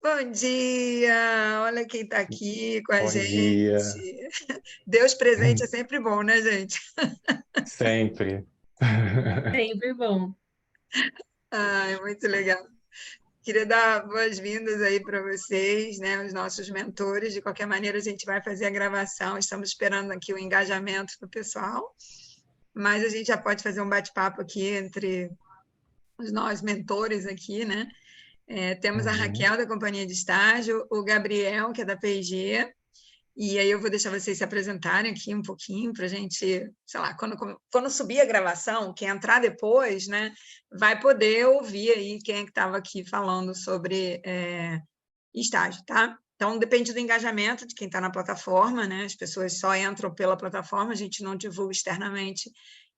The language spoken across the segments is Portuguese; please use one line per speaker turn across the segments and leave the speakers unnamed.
Bom dia! Olha quem está aqui com a
Bom dia.
gente. Deus presente é sempre bom, né, gente?
Sempre.
Sempre bom.
Ai, muito legal. Queria dar boas-vindas aí para vocês, né, os nossos mentores. De qualquer maneira, a gente vai fazer a gravação. Estamos esperando aqui o engajamento do pessoal, mas a gente já pode fazer um bate-papo aqui entre os nós mentores aqui, né? Temos a
Uhum.
Raquel, da companhia de estágio, o Gabriel, que é da P&G. E aí eu vou deixar vocês se apresentarem aqui um pouquinho para a gente, sei lá, quando subir a gravação, quem entrar depois, né, vai poder ouvir aí quem é que estava aqui falando sobre estágio, tá? Então, depende do engajamento de quem está na plataforma, né? As pessoas só entram pela plataforma, a gente não divulga externamente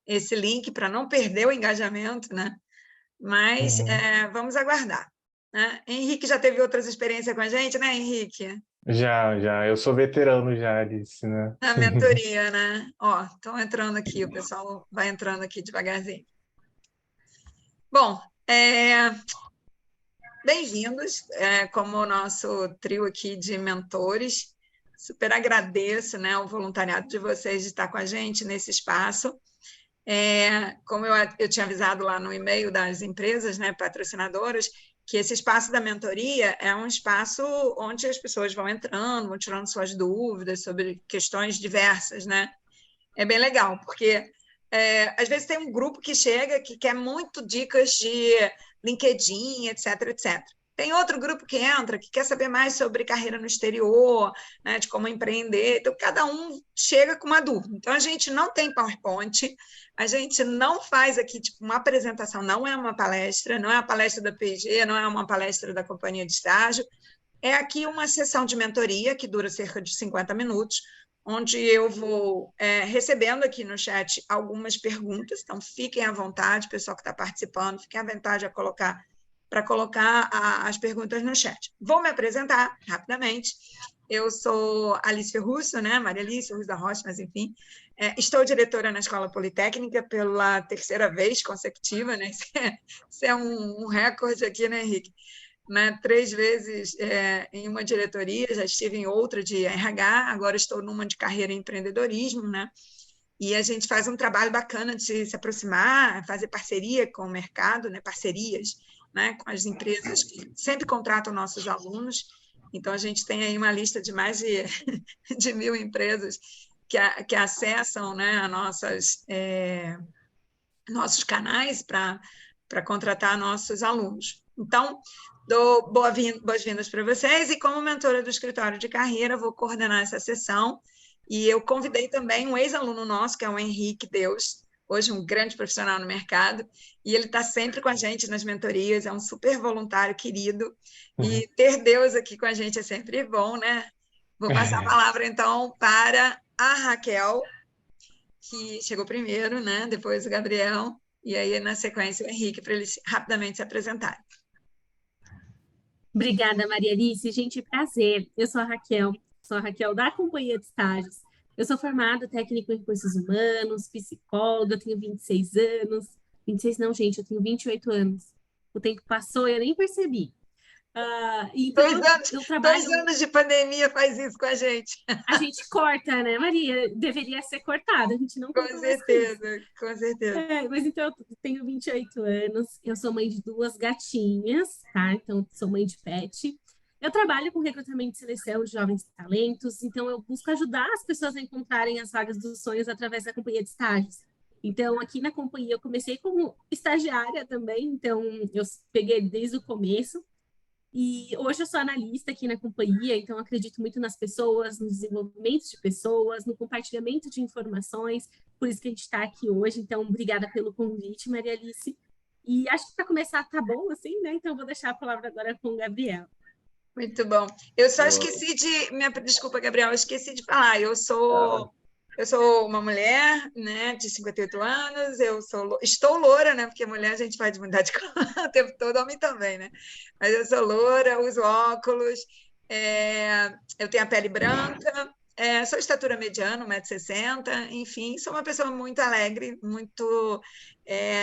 esse link para não perder o engajamento, né? Mas
Uhum.
vamos aguardar, né? Henrique já teve outras experiências com a gente, né, Henrique?
Já, já. Eu sou veterano já, Alice, né?
Na mentoria, né? Ó, estão entrando aqui, o pessoal vai entrando aqui devagarzinho. Bom, bem-vindos, como o nosso trio aqui de mentores. Super agradeço, né, o voluntariado de vocês de estar com a gente nesse espaço. Como eu tinha avisado lá no e-mail das empresas, né, patrocinadoras, que esse espaço da mentoria é um espaço onde as pessoas vão entrando, vão tirando suas dúvidas sobre questões diversas, né? É bem legal, porque às vezes tem um grupo que chega que quer muito dicas de LinkedIn, etc, etc. Tem outro grupo que entra que quer saber mais sobre carreira no exterior, né, de como empreender. Então, cada um chega com uma dúvida. Então, a gente não tem PowerPoint, a gente não faz aqui tipo, uma apresentação, não é uma palestra, não é uma palestra da PG, não é uma palestra da companhia de estágio. É aqui uma sessão de mentoria que dura cerca de 50 minutos, onde eu vou recebendo aqui no chat algumas perguntas, então fiquem à vontade, pessoal que está participando, fiquem à vontade para colocar as perguntas no chat. Vou me apresentar rapidamente. Eu sou Alice Russo, né? Maria Alice Russo da Rocha, mas enfim. Estou diretora na Escola Politécnica pela terceira vez consecutiva, né? Isso é um recorde aqui, né, Henrique? Né, 3 vezes em uma diretoria, já estive em outra de RH, agora estou numa de carreira em empreendedorismo, né? E a gente faz um trabalho bacana de se aproximar, fazer parceria com o mercado, né? Parcerias, né? Com as empresas que sempre contratam nossos alunos. Então, a gente tem aí uma lista de mais de 1.000 empresas que acessam, né, nossos canais para contratar nossos alunos. Então, dou boas-vindas para vocês e, como mentora do escritório de carreira, vou coordenar essa sessão. E eu convidei também um ex-aluno nosso, que é o Henrique Deus, hoje um grande profissional no mercado, e ele está sempre com a gente nas mentorias, é um super voluntário querido,
Uhum.
e ter Deus aqui com a gente é sempre bom, né? Vou passar a palavra, então, para a Raquel, que chegou primeiro, né? Depois o Gabriel, e aí, na sequência, o Henrique, para eles rapidamente se apresentarem.
Obrigada, Maria Alice. Gente, prazer. Eu sou a Raquel da Companhia de Estágios. Eu sou formada técnico em recursos humanos, psicóloga, eu tenho 26 anos. 26 não, gente, eu tenho 28 anos. O tempo passou e eu nem percebi. Então, eu
Dois
trabalho.
anos de pandemia faz isso com a gente.
A gente corta, né, Maria? Deveria ser cortado, a gente não
Com
conta mais com isso.
certeza, com certeza.
Mas então eu tenho 28 anos, eu sou mãe de duas gatinhas, tá? Então sou mãe de pet. Eu trabalho com recrutamento e seleção de jovens talentos, então eu busco ajudar as pessoas a encontrarem as vagas dos sonhos através da companhia de estágios. Então, aqui na companhia eu comecei como estagiária também, então eu peguei desde o começo. E hoje eu sou analista aqui na companhia, então acredito muito nas pessoas, no desenvolvimento de pessoas, no compartilhamento de informações, por isso que a gente está aqui hoje. Então, obrigada pelo convite, Maria Alice. E acho que para começar tá bom, assim, né? Então, vou deixar a palavra agora com o Gabriel.
Muito bom. Eu só esqueci de. Desculpa, Gabriel, eu esqueci de falar. Eu sou uma mulher, né, de 58 anos, estou loura, né, porque mulher a gente pode mudar de cor o tempo todo, homem também, né? Mas eu sou loura, uso óculos, eu tenho a pele branca, sou estatura mediana, 1,60 m, enfim, sou uma pessoa muito alegre, muito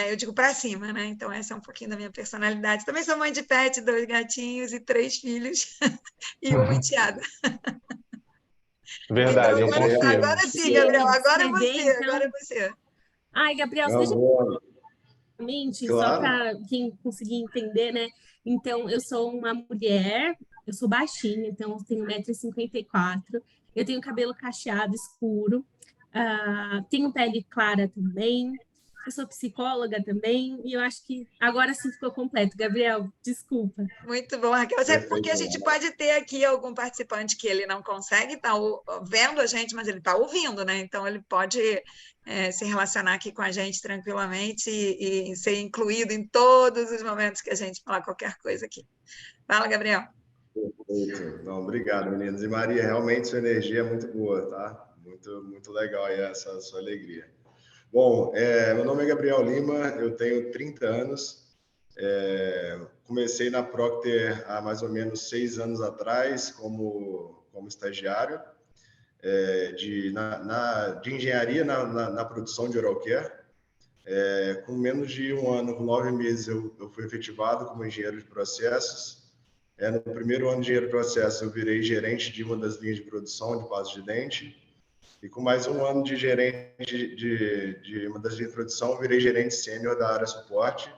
eu digo para cima, né? Então, essa é um pouquinho da minha personalidade. Também sou mãe de pet, 2 gatinhos e 3 filhos, e uma enteada. Então,
Verdade, eu confirmo.
agora sim, Gabriel, agora é
Você vê,
você, agora é
então.
você.
Ai, Gabriel,
Não,
deixa
boa,
mente, só
claro.
para quem conseguir entender, né? Então, eu sou uma mulher, eu sou baixinha, então eu tenho 1,54 m, eu tenho cabelo cacheado escuro, tenho pele clara também, eu sou psicóloga também, e eu acho que agora sim ficou completo. Gabriel, desculpa.
Muito bom, Raquel. Porque a
Perfeito.
gente pode ter aqui algum participante que ele não consegue estar vendo a gente, mas ele está ouvindo, né? Então, ele pode se relacionar aqui com a gente tranquilamente e ser incluído em todos os momentos que a gente falar qualquer coisa aqui. Fala, Gabriel.
Perfeito. Não, obrigado, meninas. E Maria, realmente sua energia é muito boa, tá? Muito, muito legal aí essa sua alegria. Bom, meu nome é Gabriel Lima, eu tenho 30 anos. Comecei na Procter há mais ou menos 6 anos atrás como estagiário de engenharia na produção de oral care. Com menos de um ano, com 9 meses, eu fui efetivado como engenheiro de processos. No primeiro ano de engenheiro de processos, eu virei gerente de uma das linhas de produção de pasta de dente. E com mais um ano de gerente de uma das linhas de produção, eu virei gerente sênior da área suporte,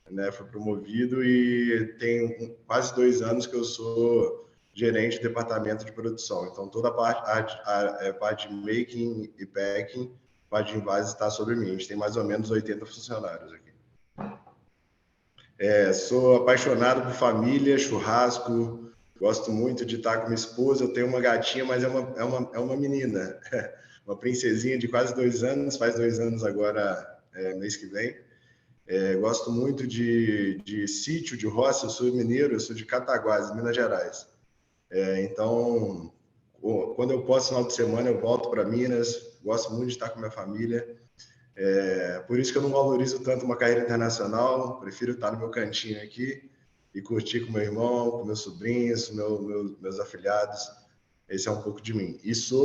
né? Fui promovido e tem quase 2 anos que eu sou gerente do departamento de produção. Então, toda a parte de making e packing, a parte de envase está sobre mim. A gente tem mais ou menos 80 funcionários aqui. Sou apaixonado por família, churrasco, gosto muito de estar com minha esposa. Eu tenho uma gatinha, mas é uma menina, uma princesinha de quase 2 anos, faz 2 anos agora, mês que vem. Gosto muito de sítio, de roça. Eu sou mineiro, eu sou de Cataguases, Minas Gerais. Então, quando eu posso, final de semana, eu volto para Minas. Gosto muito de estar com minha família. Por isso que eu não valorizo tanto uma carreira internacional. Prefiro estar no meu cantinho aqui e curtir com meu irmão, com meus sobrinhos, meus afilhados. Esse é um pouco de mim.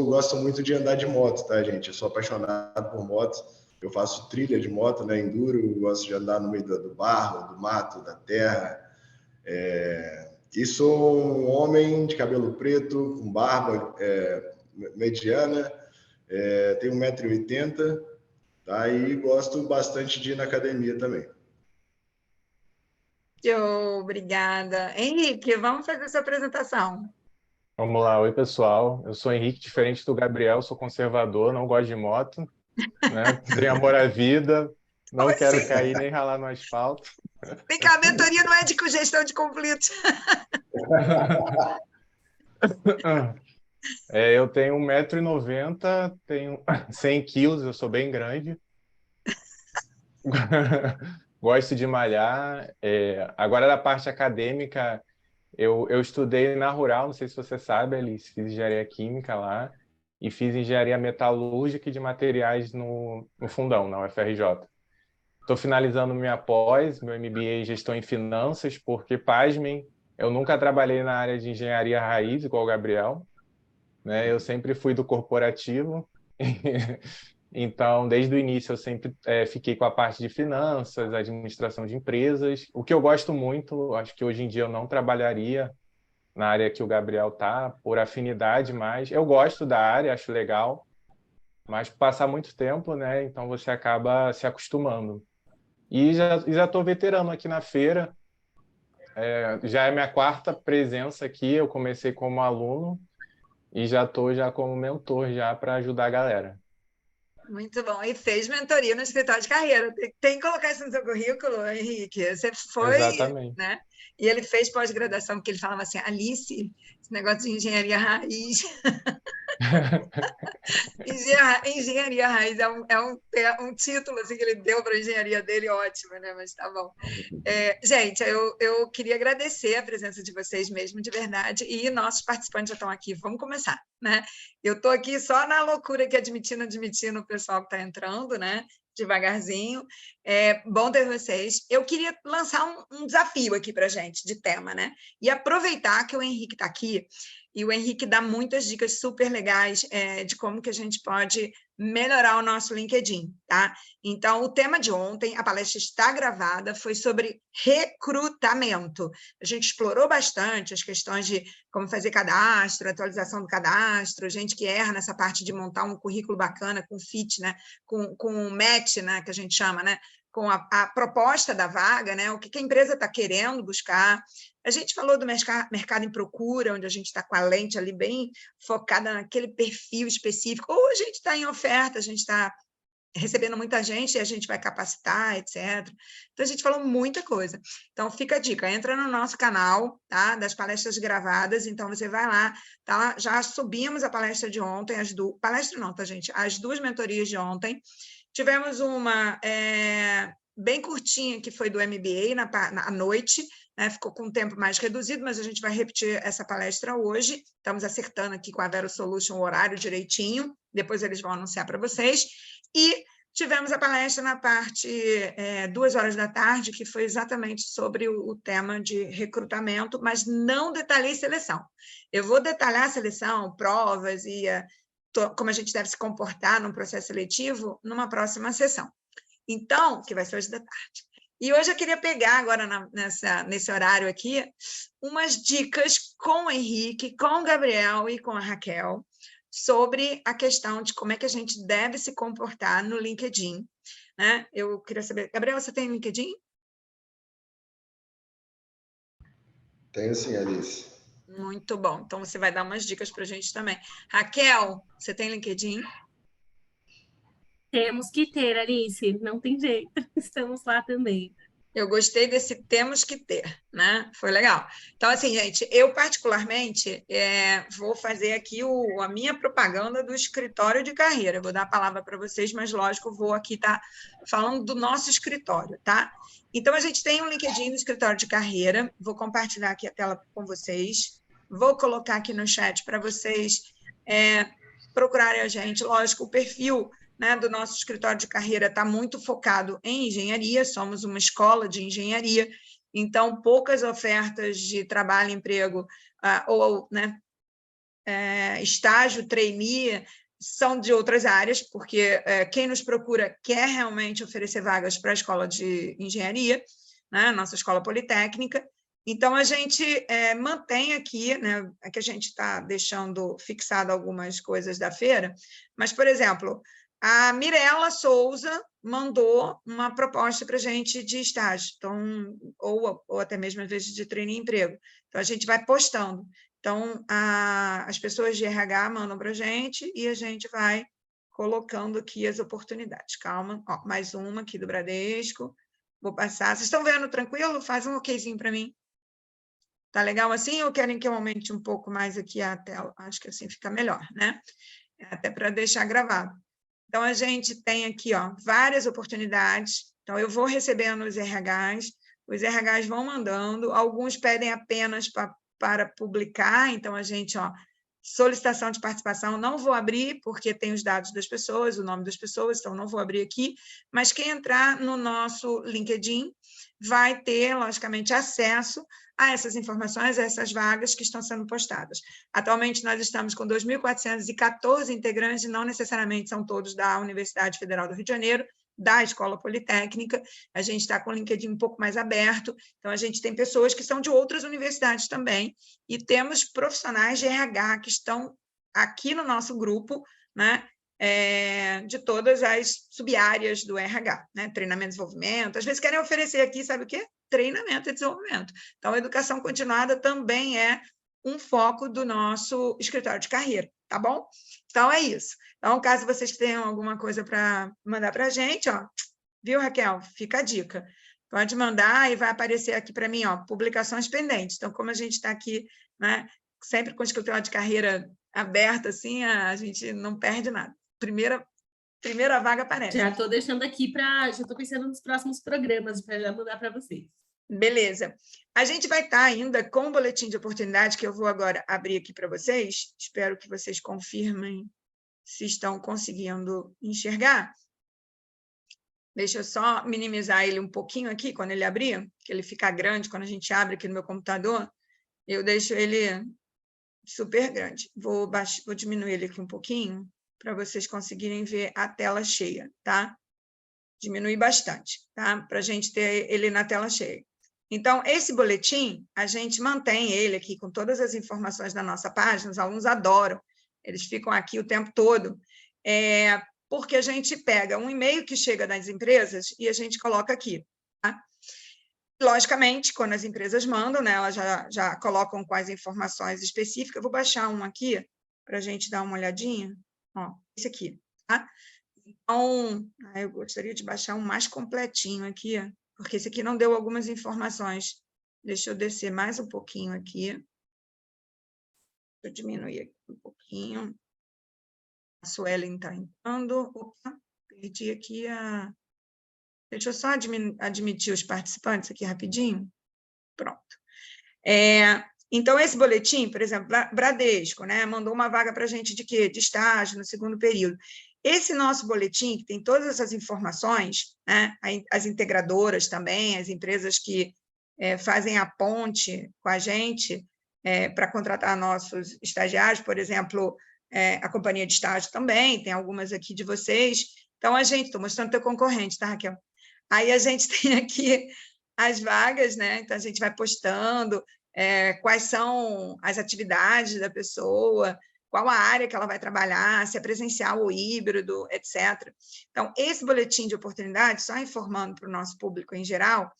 Gosto muito de andar de moto, tá, gente? Eu sou apaixonado por motos. Eu faço trilha de moto, né, enduro. Gosto de andar no meio do barro, do mato, da terra. E sou um homem de cabelo preto, com barba mediana. Tenho 1,80 m. Tá? E gosto bastante de ir na academia também.
Obrigada. Henrique, vamos fazer sua apresentação.
Vamos lá, oi pessoal, eu sou Henrique, diferente do Gabriel, sou conservador, não gosto de moto, né? Tenho amor à vida, não quero
assim?
cair nem ralar no asfalto.
Vem cá, a mentoria não é de gestão de conflitos.
Eu tenho 1,90 m, tenho 100 quilos, eu sou bem grande. Gosto de malhar. Agora, da parte acadêmica, eu estudei na Rural, não sei se você sabe, Alice, fiz engenharia química lá e fiz engenharia metalúrgica e de materiais no Fundão, na UFRJ. Estou finalizando minha pós, meu MBA em gestão em finanças, porque, pasmem, eu nunca trabalhei na área de engenharia raiz, igual o Gabriel, né? Eu sempre fui do corporativo. Então, desde o início, eu sempre fiquei com a parte de finanças, administração de empresas, o que eu gosto muito. Acho que hoje em dia eu não trabalharia na área que o Gabriel está, por afinidade, mas eu gosto da área, acho legal, mas passar muito tempo, né? Então você acaba se acostumando. E já estou veterano aqui na feira, já é minha 4ª presença aqui. Eu comecei como aluno e já estou como mentor já para ajudar a galera.
Muito bom. E fez mentoria no escritório de carreira. Tem que colocar isso no seu currículo, Henrique. Você foi,
Exatamente.
né? E ele fez pós-graduação, porque ele falava assim, Alice, esse negócio de engenharia raiz. Engenharia raiz é um título assim, que ele deu para a engenharia dele, ótimo, né? Mas tá bom. Gente, eu queria agradecer a presença de vocês mesmo, de verdade, e nossos participantes já estão aqui. Vamos começar, né? Eu estou aqui só na loucura que admitindo o pessoal que está entrando, né? Devagarzinho. Bom ter vocês. Eu queria lançar um desafio aqui para a gente, de tema, né? E aproveitar que o Henrique está aqui, e o Henrique dá muitas dicas super legais de como que a gente pode melhorar o nosso LinkedIn, tá? Então, o tema de ontem, a palestra está gravada, foi sobre recrutamento. A gente explorou bastante as questões de como fazer cadastro, atualização do cadastro, gente que erra nessa parte de montar um currículo bacana com fit, né? Com match, né? Que a gente chama, né? Com a proposta da vaga, né? O que a empresa está querendo buscar. A gente falou do mercado em procura, onde a gente está com a lente ali bem focada naquele perfil específico, ou a gente está em oferta, a gente está recebendo muita gente e a gente vai capacitar, etc. Então, a gente falou muita coisa. Então, fica a dica, entra no nosso canal, tá? Das palestras gravadas, então você vai lá, tá? Já subimos a palestra de ontem, palestra não, tá, gente? As 2 mentorias de ontem. Tivemos uma bem curtinha, que foi do MBA, à noite, né? Ficou com um tempo mais reduzido, mas a gente vai repetir essa palestra hoje. Estamos acertando aqui com a Vero Solution o horário direitinho, depois eles vão anunciar para vocês. E tivemos a palestra na parte 2h da tarde, que foi exatamente sobre o tema de recrutamento, mas não detalhei seleção. Eu vou detalhar a seleção, provas e como a gente deve se comportar num processo seletivo numa próxima sessão. Então, que vai ser hoje da tarde. E hoje eu queria pegar agora nesse horário aqui umas dicas com o Henrique, com o Gabriel e com a Raquel sobre a questão de como é que a gente deve se comportar no LinkedIn, né? Eu queria saber, Gabriel, você tem LinkedIn?
Tenho sim, Alice.
Muito bom. Então, você vai dar umas dicas para a gente também. Raquel, você tem LinkedIn?
Temos que ter, Alice, não tem jeito. Estamos lá também.
Eu gostei desse temos que ter, né? Foi legal. Então, assim, gente, eu particularmente vou fazer aqui a minha propaganda do escritório de carreira. Vou dar a palavra para vocês, mas, lógico, vou aqui estar falando do nosso escritório, tá? Então, a gente tem um LinkedIn no escritório de carreira. Vou compartilhar aqui a tela com vocês. Vou colocar aqui no chat para vocês procurarem a gente. Lógico, o perfil, né, do nosso escritório de carreira está muito focado em engenharia, somos uma escola de engenharia, então poucas ofertas de trabalho, emprego, ou né, estágio, trainee, são de outras áreas, porque quem nos procura quer realmente oferecer vagas para a escola de engenharia, né, nossa escola politécnica. Então, a gente mantém aqui, né, que a gente está deixando fixado algumas coisas da feira, mas, por exemplo, a Mirella Souza mandou uma proposta para a gente de estágio, então, ou até mesmo, às vezes, de trainee emprego. Então, a gente vai postando. Então, as pessoas de RH mandam para a gente e a gente vai colocando aqui as oportunidades. Calma, ó, mais uma aqui do Bradesco. Vou passar. Vocês estão vendo tranquilo? Faz um okzinho para mim. Tá legal assim ou querem que eu aumente um pouco mais aqui a tela? Acho que assim fica melhor, né? Até para deixar gravado. Então, a gente tem aqui várias oportunidades. Então, eu vou recebendo os RHs vão mandando, alguns pedem apenas para publicar, então, a gente, solicitação de participação, não vou abrir, porque tem os dados das pessoas, o nome das pessoas, então, não vou abrir aqui, mas quem entrar no nosso LinkedIn vai ter, logicamente, acesso a essas informações, a essas vagas que estão sendo postadas. Atualmente, nós estamos com 2.414 integrantes, e não necessariamente são todos da Universidade Federal do Rio de Janeiro, da Escola Politécnica, a gente está com o LinkedIn um pouco mais aberto, então a gente tem pessoas que são de outras universidades também, e temos profissionais de RH que estão aqui no nosso grupo, né, de todas as sub-áreas do RH, né, treinamento e desenvolvimento, às vezes querem oferecer aqui, sabe o quê? Treinamento e desenvolvimento. Então, a educação continuada também é um foco do nosso escritório de carreira, tá bom? Então, é isso. Então, caso vocês tenham alguma coisa para mandar para a gente, viu, Raquel? Fica a dica. Pode mandar e vai aparecer aqui para mim, publicações pendentes. Então, como a gente está aqui, né, sempre com o escritório de carreira aberto, assim, a gente não perde nada. Primeira vaga aparece.
Já estou deixando aqui já estou pensando nos próximos programas para já mandar para vocês.
Beleza. A gente vai estar ainda com o boletim de oportunidade, que eu vou agora abrir aqui para vocês. Espero que vocês confirmem se estão conseguindo enxergar. Deixa eu só minimizar ele um pouquinho aqui, quando ele abrir, que ele fica grande, quando a gente abre aqui no meu computador, eu deixo ele super grande. Vou diminuir ele aqui um pouquinho, para vocês conseguirem ver a tela cheia, tá? Diminuir bastante, tá? Para a gente ter ele na tela cheia. Então, esse boletim, a gente mantém ele aqui com todas as informações da nossa página, os alunos adoram, eles ficam aqui o tempo todo, porque a gente pega um e-mail que chega das empresas e a gente coloca aqui, tá? Logicamente, quando as empresas mandam, né, elas já colocam com as informações específicas. Eu vou baixar um aqui para a gente dar uma olhadinha. Ó, esse aqui, tá? Então, eu gostaria de baixar um mais completinho aqui, porque esse aqui não deu algumas informações. Deixa eu descer mais um pouquinho aqui. Deixa eu diminuir aqui um pouquinho. A Suelen está entrando. Opa, perdi aqui a... Deixa eu só admitir os participantes aqui rapidinho. Pronto. Então, esse boletim, por exemplo, Bradesco, né, mandou uma vaga para a gente de quê? De estágio no segundo período. Esse nosso boletim, que tem todas essas informações, né, as integradoras também, as empresas que fazem a ponte com a gente para contratar nossos estagiários, por exemplo, a companhia de estágio também, tem algumas aqui de vocês. Então, estou mostrando teu concorrente, tá, Raquel? Aí a gente tem aqui as vagas, né? Então, a gente vai postando quais são as atividades da pessoa, qual a área que ela vai trabalhar, se é presencial ou híbrido, etc. Então, esse boletim de oportunidade, só informando para o nosso público em geral,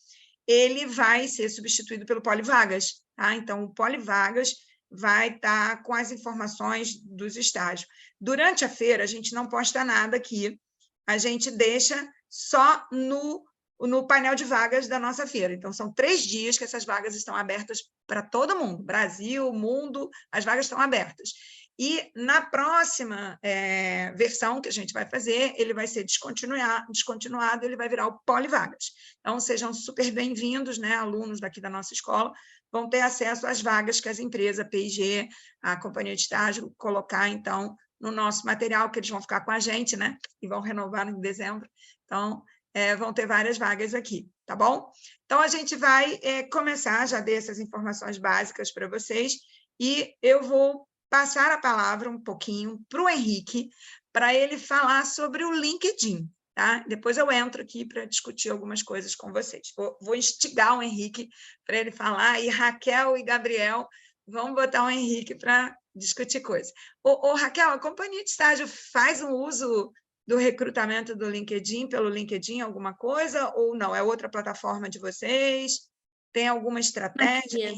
ele vai ser substituído pelo Polivagas, tá? Então, o Polivagas vai estar com as informações dos estágios. Durante a feira, a gente não posta nada aqui, a gente deixa só no painel de vagas da nossa feira. Então, são 3 dias que essas vagas estão abertas para todo mundo, Brasil, mundo, as vagas estão abertas. E na próxima versão que a gente vai fazer, ele vai ser descontinuado, ele vai virar o Polivagas. Então, sejam super bem-vindos, né, alunos daqui da nossa escola, vão ter acesso às vagas que as empresas, a P&G, a companhia de estágio, colocar, então, no nosso material, que eles vão ficar com a gente, né? E vão renovar em dezembro. Então, vão ter várias vagas aqui, tá bom? Então, a gente vai começar, já dei essas informações básicas para vocês, e eu vou passar a palavra um pouquinho para o Henrique, para ele falar sobre o LinkedIn, tá? Depois eu entro aqui para discutir algumas coisas com vocês. Vou instigar o Henrique para ele falar, e Raquel e Gabriel vão botar o Henrique para discutir coisas. Raquel, a companhia de estágio faz um uso do recrutamento do LinkedIn, pelo LinkedIn, alguma coisa, ou não? É outra plataforma de vocês? Tem alguma estratégia?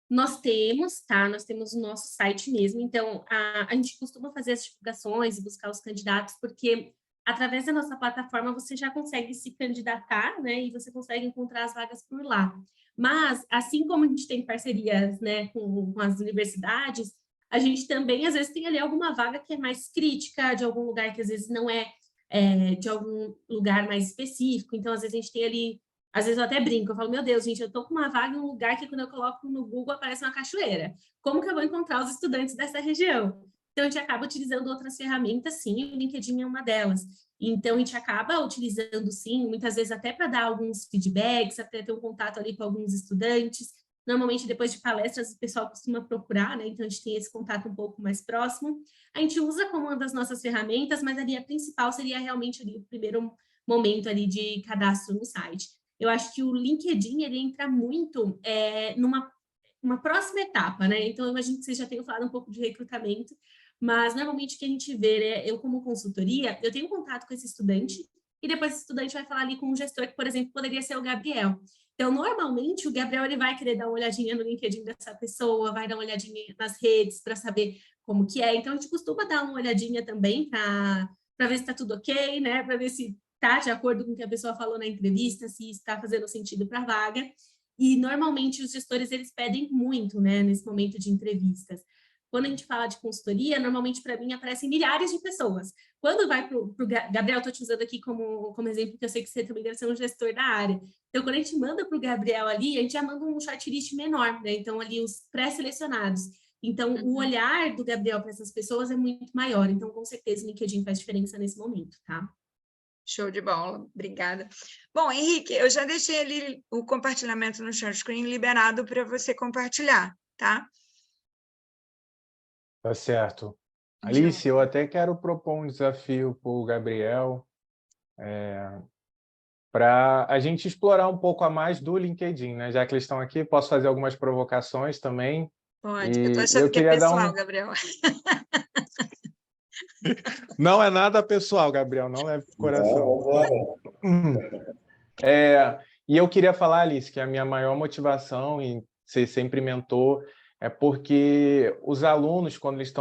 Nós temos, tá? Nós temos o nosso site mesmo, então a gente costuma fazer as divulgações e buscar os candidatos, porque através da nossa plataforma você já consegue se candidatar, né? E você consegue encontrar as vagas por lá. Mas, assim como a gente tem parcerias, né, com as universidades, a gente também, às vezes, tem ali alguma vaga que é mais crítica, de algum lugar que, às vezes, não é de algum lugar mais específico. Então, às vezes, a gente tem ali... Às vezes, eu até brinco, eu falo, meu Deus, gente, eu estou com uma vaga em um lugar que, quando eu coloco no Google, aparece uma cachoeira. Como que eu vou encontrar os estudantes dessa região? Então, a gente acaba utilizando outras ferramentas, sim, o LinkedIn é uma delas. Então, a gente acaba utilizando, sim, muitas vezes até para dar alguns feedbacks, até ter um contato ali com alguns estudantes. Normalmente, depois de palestras, o pessoal costuma procurar, né? Então, a gente tem esse contato um pouco mais próximo. A gente usa como uma das nossas ferramentas, mas ali a principal seria realmente ali o primeiro momento ali de cadastro no site. Eu acho que o LinkedIn, ele entra muito numa próxima etapa, né? Então, eu imagino que vocês já tenham falado um pouco de recrutamento, mas normalmente o que a gente vê, né, eu como consultoria, eu tenho contato com esse estudante e depois esse estudante vai falar ali com um gestor que, por exemplo, poderia ser o Gabriel. Então, normalmente, o Gabriel ele vai querer dar uma olhadinha no LinkedIn dessa pessoa, vai dar uma olhadinha nas redes para saber como que é. Então, a gente costuma dar uma olhadinha também para ver se está tudo ok, né? Para ver se está de acordo com o que a pessoa falou na entrevista, se está fazendo sentido para a vaga. E, normalmente, os gestores, eles pedem muito, né, nesse momento de entrevistas. Quando a gente fala de consultoria, normalmente, para mim, aparecem milhares de pessoas. Quando vai para o Gabriel, estou te usando aqui como exemplo, porque eu sei que você também deve ser um gestor da área. Então, quando a gente manda para o Gabriel ali, a gente já manda um shortlist menor, né? Então, ali, os pré-selecionados. Então, o olhar do Gabriel para essas pessoas é muito maior. Então, com certeza, o LinkedIn faz diferença nesse momento, tá?
Show de bola, obrigada. Bom, Henrique, eu já deixei ali o compartilhamento no share screen liberado para você compartilhar, tá?
Tá certo.
Joia.
Alice, eu até quero propor um desafio para o Gabriel, para a gente explorar um pouco a mais do LinkedIn, né? Já que eles estão aqui, posso fazer algumas provocações também.
Pode. Eu estou
E
achando
eu
que é
queria dar
pessoal,
um.
Gabriel.
Não é nada pessoal, Gabriel, não leve pro coração.
Não, vamos embora.
E eu queria falar, Alice, que a minha maior motivação em ser sempre mentor é porque os alunos, quando eles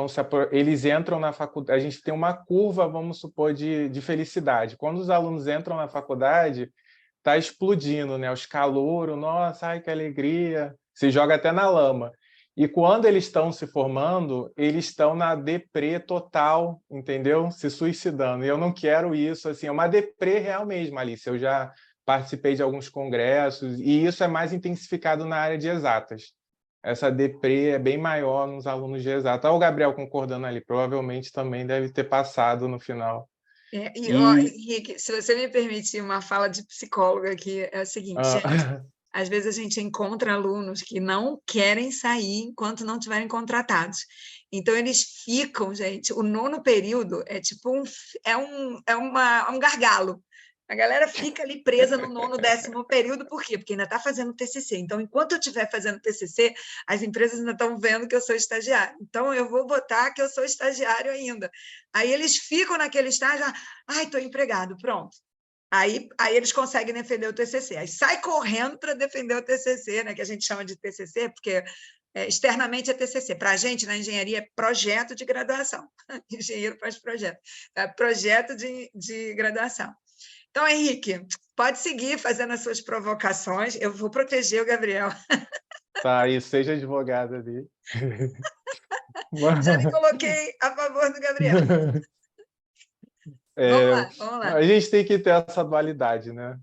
eles entram na faculdade, a gente tem uma curva, vamos supor, de felicidade. Quando os alunos entram na faculdade, está explodindo, né? Os calouros, nossa, ai, que alegria, se joga até na lama. E quando eles estão se formando, eles estão na deprê total, entendeu? Se suicidando. E eu não quero isso, assim, é uma deprê real mesmo, Alice. Eu já participei de alguns congressos e isso é mais intensificado na área de exatas. Essa deprê é bem maior nos alunos de exatas. Olha o Gabriel concordando ali, provavelmente também deve ter passado no final.
Ó,
E
Henrique, se você me permitir uma fala de psicóloga aqui, é o seguinte, gente,
ah,
às vezes a gente encontra alunos que não querem sair enquanto não tiverem contratados. Então, eles ficam, gente, o nono período é tipo um gargalo. A galera fica ali presa no nono, 10º período, por quê? Porque ainda está fazendo TCC. Então, enquanto eu estiver fazendo TCC, as empresas ainda estão vendo que eu sou estagiário. Então, eu vou botar que eu sou estagiário ainda. Aí eles ficam naquele estágio, ai, estou empregado, pronto. Aí eles conseguem defender o TCC. Aí sai correndo para defender o TCC, né, que a gente chama de TCC, porque externamente é TCC. Para a gente, na engenharia, é projeto de graduação. Engenheiro faz projeto. É projeto de graduação. Então, Henrique, pode seguir fazendo as suas provocações. Eu vou proteger o Gabriel.
tá aí, seja advogado ali.
Já me coloquei a favor do Gabriel. Vamos lá.
A gente tem que ter essa dualidade, né?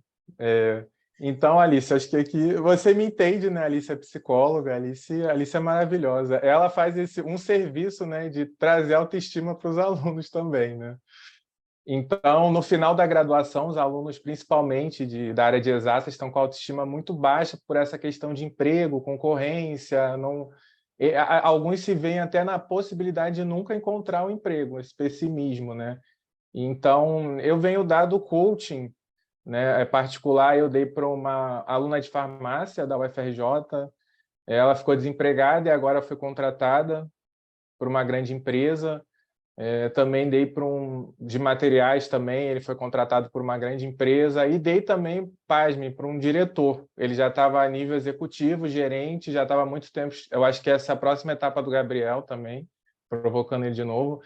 Então, Alice, acho que aqui você me entende, né? Alice é psicóloga, Alice é maravilhosa. Ela faz um serviço, né, de trazer autoestima para os alunos também, né? Então, no final da graduação, os alunos, principalmente da área de exatas, estão com a autoestima muito baixa por essa questão de emprego, concorrência. Alguns se veem até na possibilidade de nunca encontrar um emprego, esse pessimismo, né? Então, eu venho dado coaching, né, particular, eu dei para uma aluna de farmácia da UFRJ, ela ficou desempregada e agora foi contratada por uma grande empresa. Também dei para de materiais também, ele foi contratado por uma grande empresa, e dei também, pasme, para um diretor. Ele já estava a nível executivo, gerente, já estava há muito tempo. Eu acho que essa é a próxima etapa do Gabriel também, provocando ele de novo.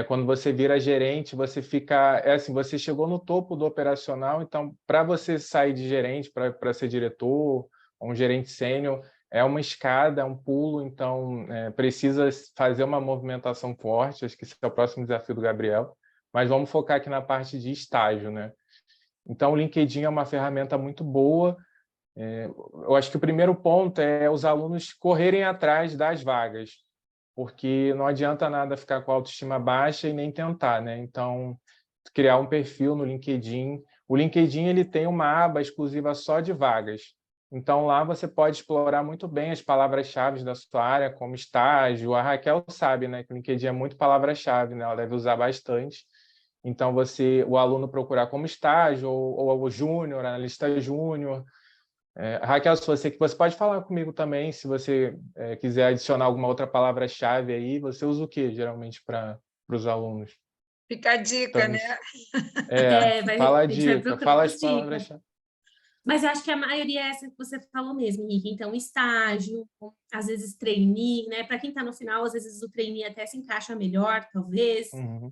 Quando você vira gerente, você fica... assim, você chegou no topo do operacional, então, para você sair de gerente, para ser diretor, ou um gerente sênior, é uma escada, é um pulo, então precisa fazer uma movimentação forte. Acho que esse é o próximo desafio do Gabriel. Mas vamos focar aqui na parte de estágio, né? Então, o LinkedIn é uma ferramenta muito boa. Eu acho que o primeiro ponto é os alunos correrem atrás das vagas, porque não adianta nada ficar com a autoestima baixa e nem tentar, né? Então, criar um perfil no LinkedIn. O LinkedIn ele tem uma aba exclusiva só de vagas. Então, lá você pode explorar muito bem as palavras-chave da sua área, como estágio. A Raquel sabe, né, que o LinkedIn é muito palavra-chave, né? Ela deve usar bastante. Então, o aluno procurar como estágio, ou o júnior, analista júnior. Raquel, se você pode falar comigo também, se você quiser adicionar alguma outra palavra-chave aí, você usa o que, geralmente, para os alunos?
Fica a dica,
Então,
né?
fala a
A gente vai
dica,
procurar
fala
as
as
dicas.
palavras-chave.
Mas eu acho que a maioria é essa que você falou mesmo, Henrique. Então, estágio, às vezes trainee, né? Para quem está no final, às vezes o trainee até se encaixa melhor, talvez.
Uhum.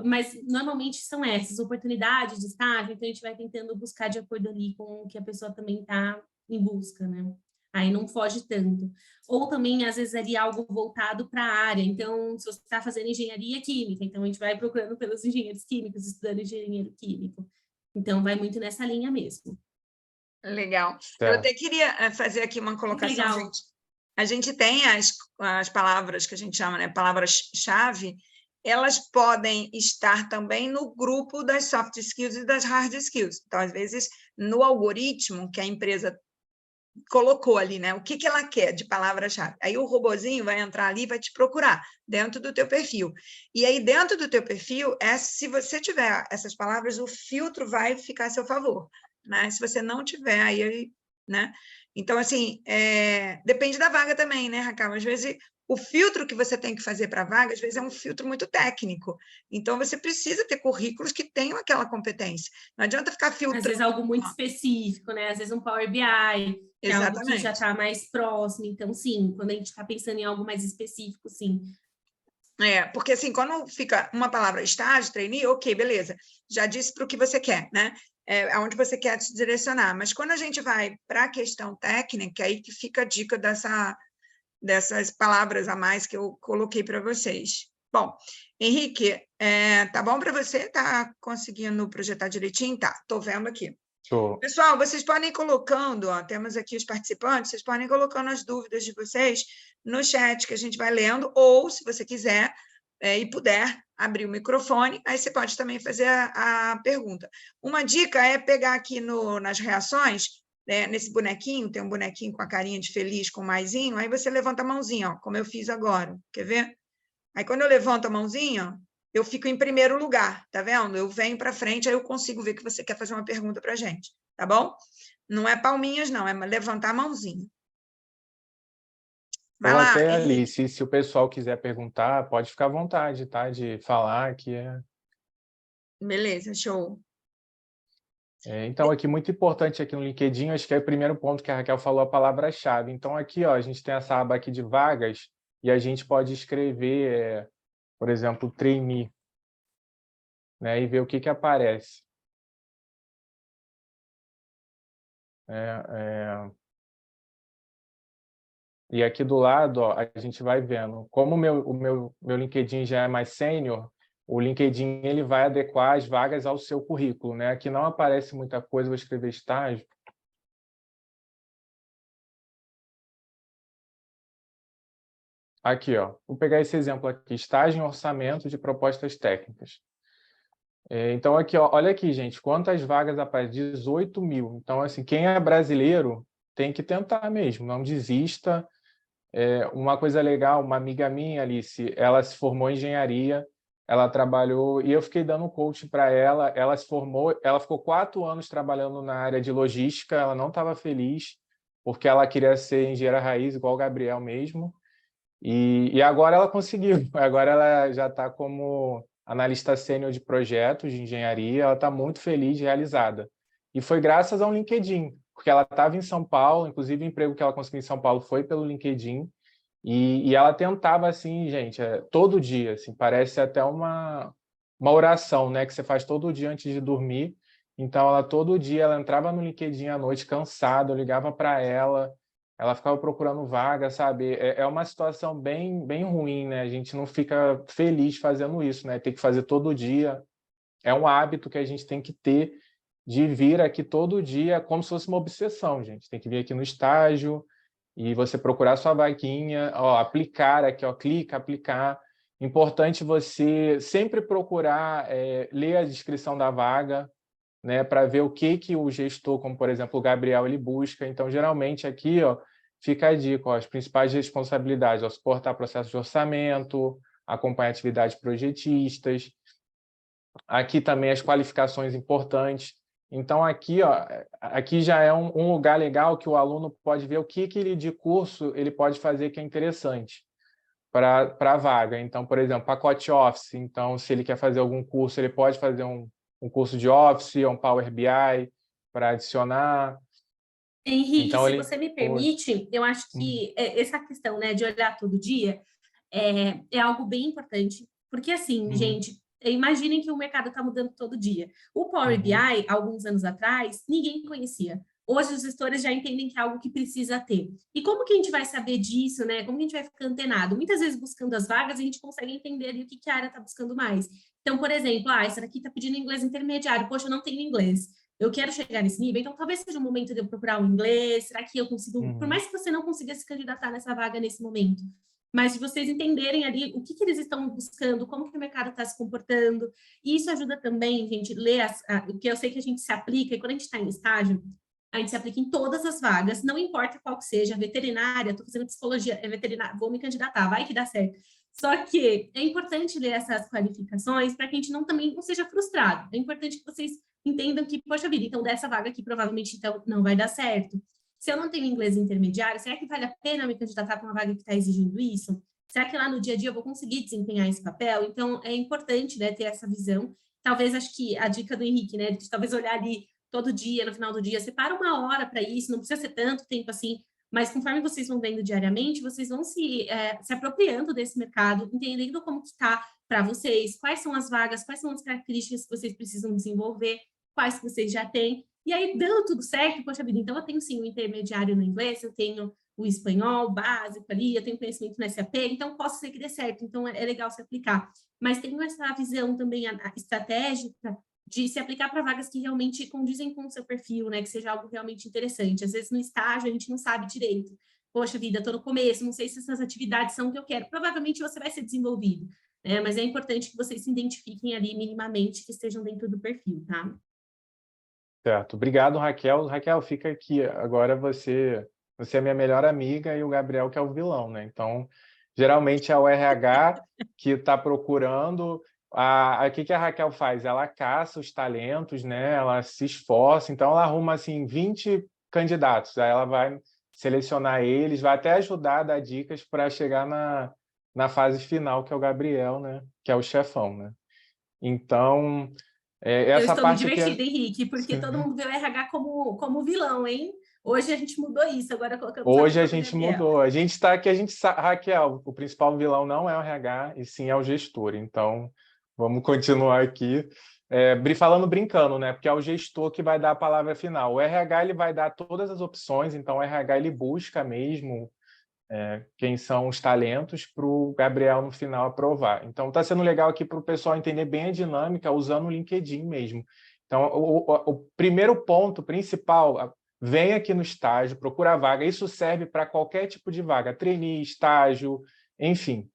Mas normalmente são essas oportunidades de estágio, então a gente vai tentando buscar de acordo ali com o que a pessoa também está em busca, né? Aí não foge tanto. Ou também, às vezes, ali algo voltado para a área. Então, se você está fazendo engenharia química, então a gente vai procurando pelos engenheiros químicos, estudando engenheiro químico. Então, vai muito nessa linha mesmo.
Legal. Eu
Certo.
até queria fazer aqui uma colocação,
Legal.
gente. A gente tem as palavras que a gente chama, né, palavras-chave, elas podem estar também no grupo das soft skills e das hard skills. Então, às vezes, no algoritmo que a empresa colocou ali, né? O que que ela quer de palavra-chave. Aí o robozinho vai entrar ali e vai te procurar dentro do teu perfil. E aí, dentro do teu perfil, se você tiver essas palavras, o filtro vai ficar a seu favor, né? Se você não tiver, aí, né? Então, assim, depende da vaga também, né, Raquel? Às vezes, o filtro que você tem que fazer para a vaga, às vezes, é um filtro muito técnico. Então, você precisa ter currículos que tenham aquela competência. Não adianta ficar filtrando.
Às vezes algo muito específico, né? Às vezes um Power BI, que é algo que já está mais próximo. Então, sim, quando a gente está pensando em algo mais específico, sim.
Porque assim, quando fica uma palavra estágio, trainee, ok, beleza. Já disse para o que você quer, né? Aonde você quer se direcionar. Mas quando a gente vai para a questão técnica, aí que fica a dica dessas palavras a mais que eu coloquei para vocês. Bom, Henrique, tá bom para você? Tá conseguindo projetar direitinho? Tá, estou vendo aqui.
Show.
Pessoal, vocês podem ir colocando, temos aqui os participantes, vocês podem ir colocando as dúvidas de vocês no chat que a gente vai lendo, ou, se você quiser e puder, abrir o microfone, aí você pode também fazer a pergunta. Uma dica é pegar aqui nas reações, nesse bonequinho, tem um bonequinho com a carinha de feliz, com maisinho, aí você levanta a mãozinha, ó, como eu fiz agora, quer ver? Aí, quando eu levanto a mãozinha, eu fico em primeiro lugar, tá vendo? Eu venho para frente, aí eu consigo ver que você quer fazer uma pergunta para a gente, tá bom? Não é palminhas, não, é levantar a mãozinha. Vai
Ou
lá,
até ali,
Henrique.
se o pessoal quiser perguntar, pode ficar à vontade, tá? De falar que é...
Beleza, show.
Então, aqui, muito importante aqui no LinkedIn, acho que é o primeiro ponto que a Raquel falou, a palavra-chave. Então, aqui, ó, a gente tem essa aba aqui de vagas e a gente pode escrever, por exemplo, trainee, né? E ver o que aparece. E aqui do lado, ó, a gente vai vendo. Como o meu LinkedIn já é mais sênior, o LinkedIn ele vai adequar as vagas ao seu currículo, né? Aqui não aparece muita coisa, vou escrever estágio. Aqui, ó, vou pegar esse exemplo aqui, estágio em orçamento de propostas técnicas. Então, aqui, ó, olha aqui, gente, quantas vagas aparecem? 18 mil. Então, assim, quem é brasileiro tem que tentar mesmo, não desista. Uma coisa legal, uma amiga minha, Alice, ela se formou em engenharia, ela trabalhou, e eu fiquei dando coaching para ela, ela se formou, ela ficou 4 anos trabalhando na área de logística, ela não estava feliz, porque ela queria ser engenheira raiz, igual o Gabriel mesmo, e agora ela conseguiu, agora ela já está como analista sênior de projetos de engenharia, ela está muito feliz, realizada. E foi graças ao LinkedIn, porque ela estava em São Paulo, inclusive o emprego que ela conseguiu em São Paulo foi pelo LinkedIn, e ela tentava, assim, gente, todo dia, assim, parece até uma oração, né, que você faz todo dia antes de dormir. Então, todo dia, ela entrava no LinkedIn à noite, cansada, eu ligava para ela ficava procurando vaga, sabe? É uma situação bem, bem ruim, né? A gente não fica feliz fazendo isso, né? Tem que fazer todo dia. É um hábito que a gente tem que ter de vir aqui todo dia, como se fosse uma obsessão, gente. Tem que vir aqui no estágio e você procurar sua vaguinha, ó, aplicar aqui, ó, clica, aplicar. Importante você sempre procurar ler a descrição da vaga, né, para ver o que o gestor, como por exemplo o Gabriel, ele busca. Então, geralmente aqui, ó, fica a dica, ó, as principais responsabilidades, ó, suportar processo de orçamento, acompanhar atividades projetistas. Aqui também as qualificações importantes. Então, aqui, ó, aqui já é um lugar legal que o aluno pode ver o que ele de curso ele pode fazer que é interessante para a vaga. Então, por exemplo, pacote Office. Então, se ele quer fazer algum curso, ele pode fazer um curso de Office, um Power BI para adicionar.
Henrique,
Então,
se você me permite, eu acho que essa questão, né, de olhar todo dia é algo bem importante, porque assim, gente, imaginem que o mercado está mudando todo dia. O Power BI, alguns anos atrás, ninguém conhecia. Hoje os gestores já entendem que é algo que precisa ter. E como que a gente vai saber disso, né? Como que a gente vai ficar antenado? Muitas vezes buscando as vagas, a gente consegue entender ali o que a área está buscando mais. Então, por exemplo, essa daqui está pedindo inglês intermediário. Poxa, eu não tenho inglês. Eu quero chegar nesse nível, então talvez seja o momento de eu procurar um inglês. Será que eu consigo? Por mais que você não consiga se candidatar nessa vaga nesse momento, mas de vocês entenderem ali o que eles estão buscando, como que o mercado está se comportando. E isso ajuda também, gente, ler, porque eu sei que a gente se aplica, e quando a gente está em estágio, a gente se aplica em todas as vagas, não importa qual que seja, veterinária, estou fazendo psicologia, é veterinária, vou me candidatar, vai que dá certo. Só que é importante ler essas qualificações para que a gente também não seja frustrado. É importante que vocês entendam que, poxa vida, então dessa vaga aqui provavelmente então, não vai dar certo. Se eu não tenho inglês intermediário, será que vale a pena me candidatar para uma vaga que está exigindo isso? Será que lá no dia a dia eu vou conseguir desempenhar esse papel? Então, é importante, né, ter essa visão. Talvez, acho que a dica do Henrique, né, de talvez olhar ali todo dia, no final do dia, separa uma hora para isso, não precisa ser tanto tempo assim, mas conforme vocês vão vendo diariamente, vocês vão se apropriando desse mercado, entendendo como que está para vocês, quais são as vagas, quais são as características que vocês precisam desenvolver, quais que vocês já têm. E aí, dando tudo certo, poxa vida, então eu tenho sim o intermediário no inglês, eu tenho o espanhol básico ali, eu tenho conhecimento no SAP, então posso ser que dê certo, então é legal se aplicar. Mas tenho essa visão também estratégica de se aplicar para vagas que realmente condizem com o seu perfil, né? Que seja algo realmente interessante. Às vezes no estágio a gente não sabe direito. Poxa vida, estou no começo, não sei se essas atividades são o que eu quero. Provavelmente você vai ser desenvolvido, né? Mas é importante que vocês se identifiquem ali minimamente, que estejam dentro do perfil, tá?
Certo. Obrigado, Raquel. Raquel, fica aqui. Agora você é minha melhor amiga e o Gabriel que é o vilão, né? Então, geralmente é o RH que está procurando. O que a Raquel faz? Ela caça os talentos, né? Ela se esforça. Então, ela arruma assim 20 candidatos. Aí ela vai selecionar eles, vai até ajudar a dar dicas para chegar na fase final, que é o Gabriel, né? Que é o chefão, né? Então,
Eu
essa
estou me
parte aqui
divertindo, Henrique, porque todo mundo vê o RH como vilão, hein? Hoje a gente mudou isso, agora colocamos a
Hoje a
culpa do
gente
Gabriel.
mudou. A gente está aqui, Raquel, o principal vilão não é o RH, e sim é o gestor. Então, vamos continuar aqui. Falando brincando, né? Porque é o gestor que vai dar a palavra final. O RH ele vai dar todas as opções, então o RH ele busca mesmo quem são os talentos para o Gabriel no final aprovar. Então, está sendo legal aqui para o pessoal entender bem a dinâmica usando o LinkedIn mesmo. Então, o primeiro ponto principal, vem aqui no estágio, procura a vaga. Isso serve para qualquer tipo de vaga, trainee, estágio, enfim.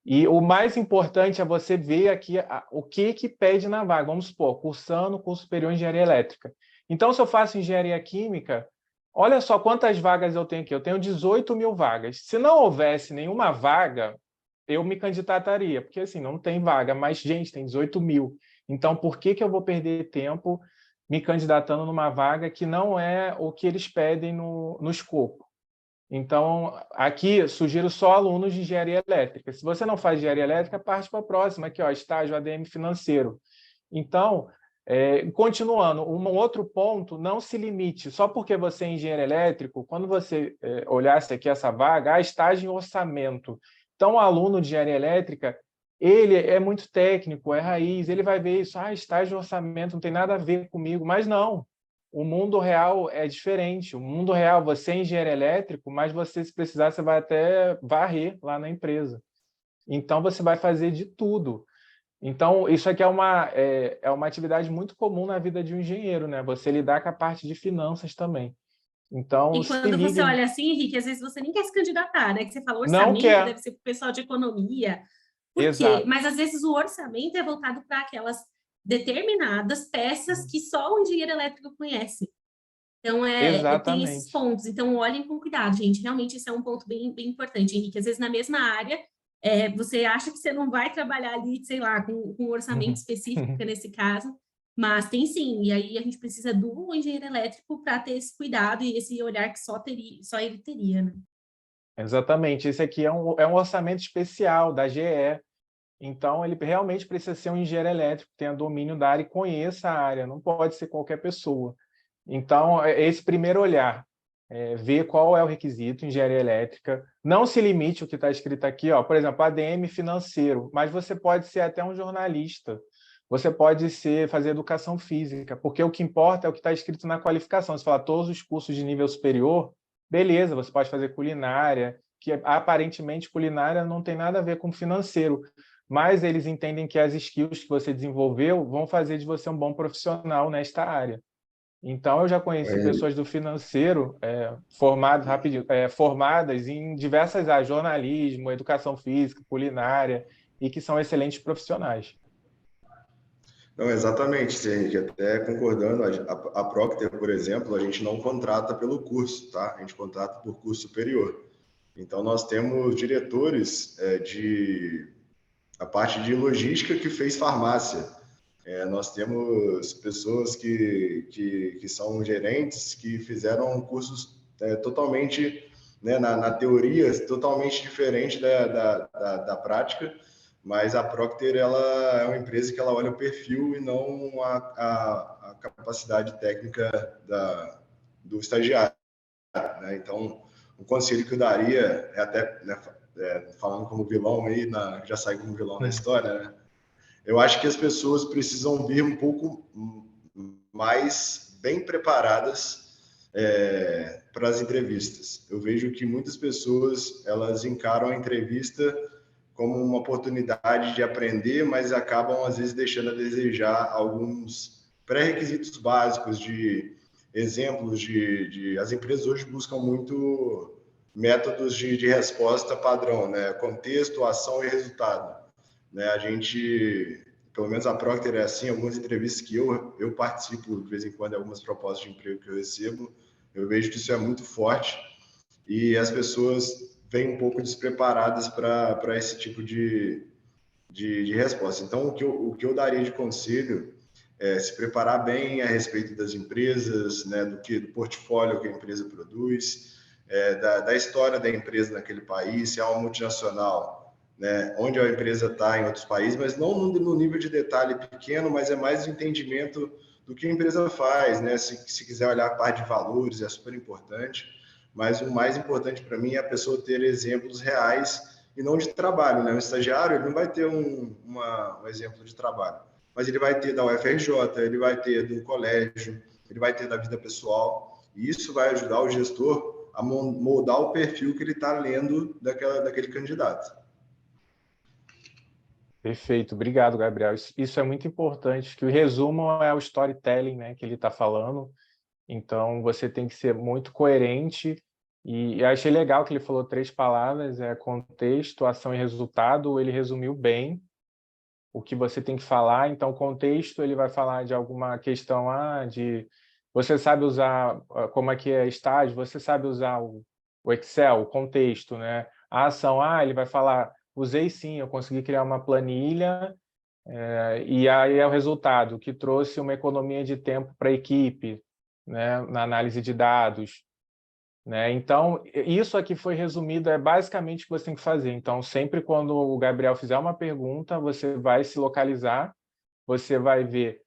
E o mais importante é você ver aqui o que pede na vaga. Vamos supor, cursando curso superior em engenharia elétrica. Então, se eu faço engenharia química, olha só quantas vagas eu tenho aqui. Eu tenho 18 mil vagas. Se não houvesse nenhuma vaga, eu me candidataria, porque assim, não tem vaga, mas, gente, tem 18 mil. Então, por que eu vou perder tempo me candidatando numa vaga que não é o que eles pedem no escopo? Então, aqui, sugiro só alunos de engenharia elétrica. Se você não faz engenharia elétrica, parte para a próxima, aqui, ó, estágio ADM financeiro. Então, continuando, um outro ponto, não se limite, só porque você é engenheiro elétrico, quando você olhasse aqui essa vaga, há estágio em orçamento. Então, o aluno de engenharia elétrica, ele é muito técnico, é raiz, ele vai ver isso, estágio em orçamento, não tem nada a ver comigo, mas não. O mundo real é diferente. O mundo real, você é engenheiro elétrico, mas você, se precisar, você vai até varrer lá na empresa. Então, você vai fazer de tudo. Então, isso aqui é uma atividade muito comum na vida de um engenheiro, né? Você lidar com a parte de finanças também. Então,
E quando você olha assim, Henrique, às vezes você nem quer se candidatar, né? Que você falou
não
orçamento,
quer.
deve ser para o pessoal de economia. Por
Exato.
quê? Mas às vezes o orçamento é voltado para aquelas determinadas peças que só o engenheiro elétrico conhece. Então, tem esses pontos. Então, olhem com cuidado, gente. Realmente, esse é um ponto bem, bem importante, Henrique. Às vezes, na mesma área, você acha que você não vai trabalhar ali, sei lá, com um orçamento específico, nesse caso, mas tem sim. E aí, a gente precisa do engenheiro elétrico para ter esse cuidado e esse olhar que só ele teria, né?
Exatamente. Esse aqui é um orçamento especial da GE. Então, ele realmente precisa ser um engenheiro elétrico, que tenha domínio da área e conheça a área. Não pode ser qualquer pessoa. Então, esse primeiro olhar, ver qual é o requisito, engenharia elétrica, não se limite ao que está escrito aqui, ó, por exemplo, ADM financeiro, mas você pode ser até um jornalista, você pode fazer educação física, porque o que importa é o que está escrito na qualificação. Se falar todos os cursos de nível superior, beleza, você pode fazer culinária, que aparentemente culinária não tem nada a ver com financeiro, mas eles entendem que as skills que você desenvolveu vão fazer de você um bom profissional nesta área. Então, eu já conheci pessoas do financeiro formadas em diversas áreas, jornalismo, educação física, culinária, e que são excelentes profissionais.
Não, exatamente, sim, até concordando, a Procter, por exemplo, a gente não contrata pelo curso, tá? A gente contrata por curso superior. Então, nós temos diretores a parte de logística que fez farmácia. Nós temos pessoas que são gerentes que fizeram cursos totalmente, né, na teoria, totalmente diferente da prática, mas a Procter ela é uma empresa que ela olha o perfil e não a capacidade técnica do estagiário, né? Então, o conselho que eu daria é até, né, falando como vilão aí, já sai como vilão da história, né? Eu acho que as pessoas precisam vir um pouco mais bem preparadas para as entrevistas. Eu vejo que muitas pessoas elas encaram a entrevista como uma oportunidade de aprender, mas acabam às vezes deixando a desejar alguns pré-requisitos básicos de exemplos as empresas hoje buscam muito métodos de resposta padrão, né? Contexto, ação e resultado, né? A gente, pelo menos a Procter é assim, algumas entrevistas que eu participo de vez em quando, algumas propostas de emprego que eu recebo, eu vejo que isso é muito forte e as pessoas vêm um pouco despreparadas para esse tipo de resposta. Então, o que eu daria de conselho é se preparar bem a respeito das empresas, né, do portfólio que a empresa produz, da história da empresa naquele país, se é uma multinacional, né, onde a empresa está em outros países, mas não no nível de detalhe pequeno, mas é mais o entendimento do que a empresa faz, né? Se quiser olhar a parte de valores, é super importante, mas o mais importante para mim é a pessoa ter exemplos reais e não de trabalho, né? O estagiário ele não vai ter um exemplo de trabalho, mas ele vai ter da UFRJ, ele vai ter do colégio, ele vai ter da vida pessoal, e isso vai ajudar o gestor a moldar o perfil que ele está lendo daquele candidato.
Perfeito, obrigado, Gabriel. Isso é muito importante, que o resumo é o storytelling, né, que ele está falando. Então, você tem que ser muito coerente. E eu achei legal que ele falou 3 palavras, contexto, ação e resultado. Ele resumiu bem o que você tem que falar. Então, contexto, ele vai falar de alguma questão, de você sabe usar, como é que é estágio, você sabe usar o Excel, o contexto, né? A ação, ele vai falar, usei sim, eu consegui criar uma planilha, e aí é o resultado, que trouxe uma economia de tempo para a equipe, né, na análise de dados, né? Então, isso aqui foi resumido, é basicamente o que você tem que fazer. Então, sempre quando o Gabriel fizer uma pergunta, você vai se localizar, você vai ver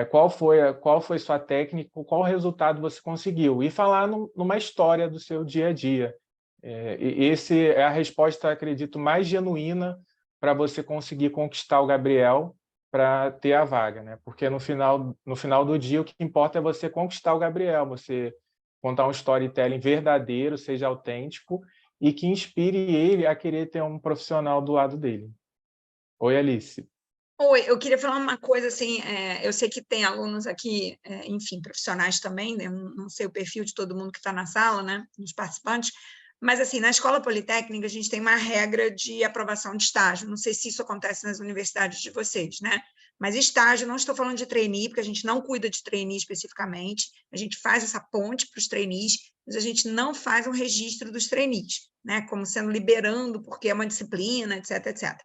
qual foi sua técnica, qual resultado você conseguiu, e falar numa história do seu dia a dia. E essa é a resposta, acredito, mais genuína para você conseguir conquistar o Gabriel para ter a vaga, né? Porque no final do dia o que importa é você conquistar o Gabriel, você contar um storytelling verdadeiro, seja autêntico e que inspire ele a querer ter um profissional do lado dele. Oi, Alice.
Oi, eu queria falar uma coisa assim, eu sei que tem alunos aqui, enfim, profissionais também, né? Não sei o perfil de todo mundo que está na sala, né? Dos participantes, mas assim, na Escola Politécnica a gente tem uma regra de aprovação de estágio, não sei se isso acontece nas universidades de vocês, né? Mas estágio, não estou falando de trainee, porque a gente não cuida de trainee especificamente, a gente faz essa ponte para os trainees, mas a gente não faz um registro dos trainees, né? Como sendo liberando, porque é uma disciplina, etc, etc.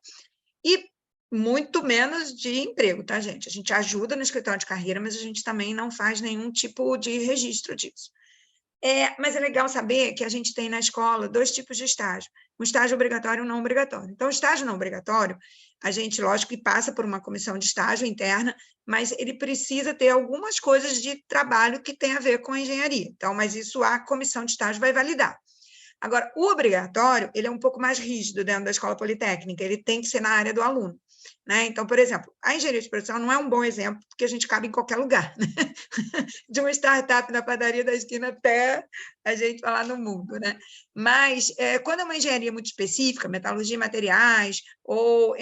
E muito menos de emprego, tá, gente? A gente ajuda no escritório de carreira, mas a gente também não faz nenhum tipo de registro disso. Mas é legal saber que a gente tem na escola 2 tipos de estágio, um estágio obrigatório e um não obrigatório. Então, o estágio não obrigatório, a gente, lógico, que passa por uma comissão de estágio interna, mas ele precisa ter algumas coisas de trabalho que tem a ver com a engenharia. Então, mas isso a comissão de estágio vai validar. Agora, o obrigatório, ele é um pouco mais rígido dentro da escola politécnica, ele tem que ser na área do aluno, né? Então, por exemplo, a engenharia de produção não é um bom exemplo, porque a gente cabe em qualquer lugar, né? De uma startup na padaria da esquina até a gente falar no mundo, né? Mas, quando é uma engenharia muito específica, metalurgia e materiais, ou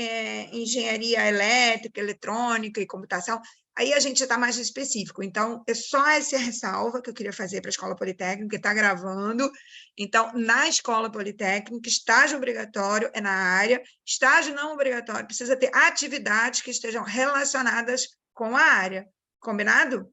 engenharia elétrica, eletrônica e computação, aí a gente já está mais específico. Então, é só essa ressalva que eu queria fazer para a Escola Politécnica, que está gravando. Então, na Escola Politécnica, estágio obrigatório é na área, estágio não obrigatório, precisa ter atividades que estejam relacionadas com a área. Combinado?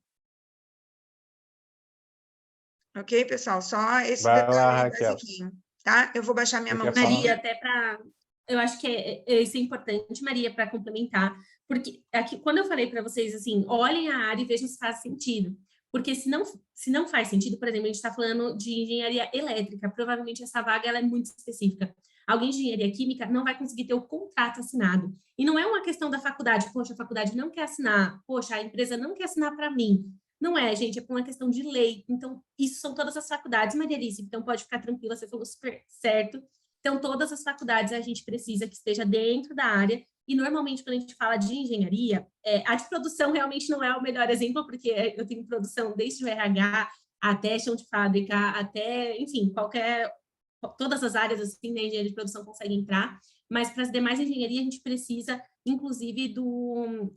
Ok, pessoal? Só esse
Vai
detalhe
lá,
aí
Raquel.
basiquinho, tá? Eu vou baixar minha
Você
mão.
quer falar?
Maria, até para. Eu acho que isso é importante, Maria, para complementar, porque aqui, quando eu falei para vocês assim, olhem a área e vejam se faz sentido. Porque se não faz sentido, por exemplo, a gente está falando de engenharia elétrica, provavelmente essa vaga ela é muito específica. Alguém de engenharia química não vai conseguir ter o contrato assinado. E não é uma questão da faculdade, poxa, a faculdade não quer assinar, poxa, a empresa não quer assinar para mim. Não é, gente, é por uma questão de lei. Então, isso são todas as faculdades, Maria Alice, então pode ficar tranquila, você falou super certo. Então, todas as faculdades a gente precisa que esteja dentro da área. E, normalmente, quando a gente fala de engenharia, a de produção realmente não é o melhor exemplo, porque eu tenho produção desde o RH até chão de fábrica, até, enfim, todas as áreas assim, da engenharia de produção conseguem entrar. Mas, para as demais engenharias, a gente precisa, inclusive, do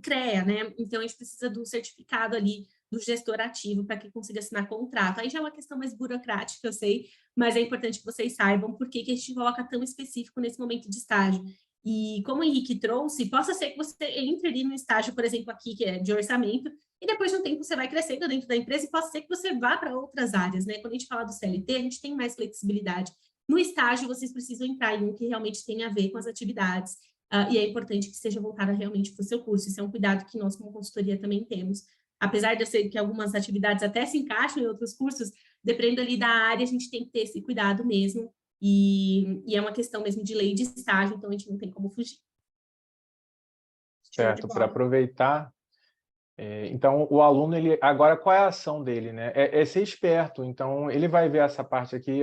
CREA, né? Então, a gente precisa do certificado ali do gestor ativo para que consiga assinar contrato. Aí já é uma questão mais burocrática, eu sei, mas é importante que vocês saibam por que a gente coloca tão específico nesse momento de estágio. E como o Henrique trouxe, possa ser que você entre ali no estágio, por exemplo, aqui, que é de orçamento, e depois de um tempo você vai crescendo dentro da empresa e possa ser que você vá para outras áreas, né? Quando a gente fala do CLT, a gente tem mais flexibilidade. No estágio, vocês precisam entrar em um que realmente tem a ver com as atividades, e é importante que seja voltada realmente para o seu curso. Isso é um cuidado que nós, como consultoria, também temos. Apesar de eu sei que algumas atividades até se encaixam em outros cursos, dependendo ali da área, a gente tem que ter esse cuidado mesmo, e é uma questão mesmo de lei de estágio, então a gente não tem como fugir.
Certo, para aproveitar. Então, o aluno, agora, qual é a ação dele, né? É ser esperto. Então, ele vai ver essa parte aqui,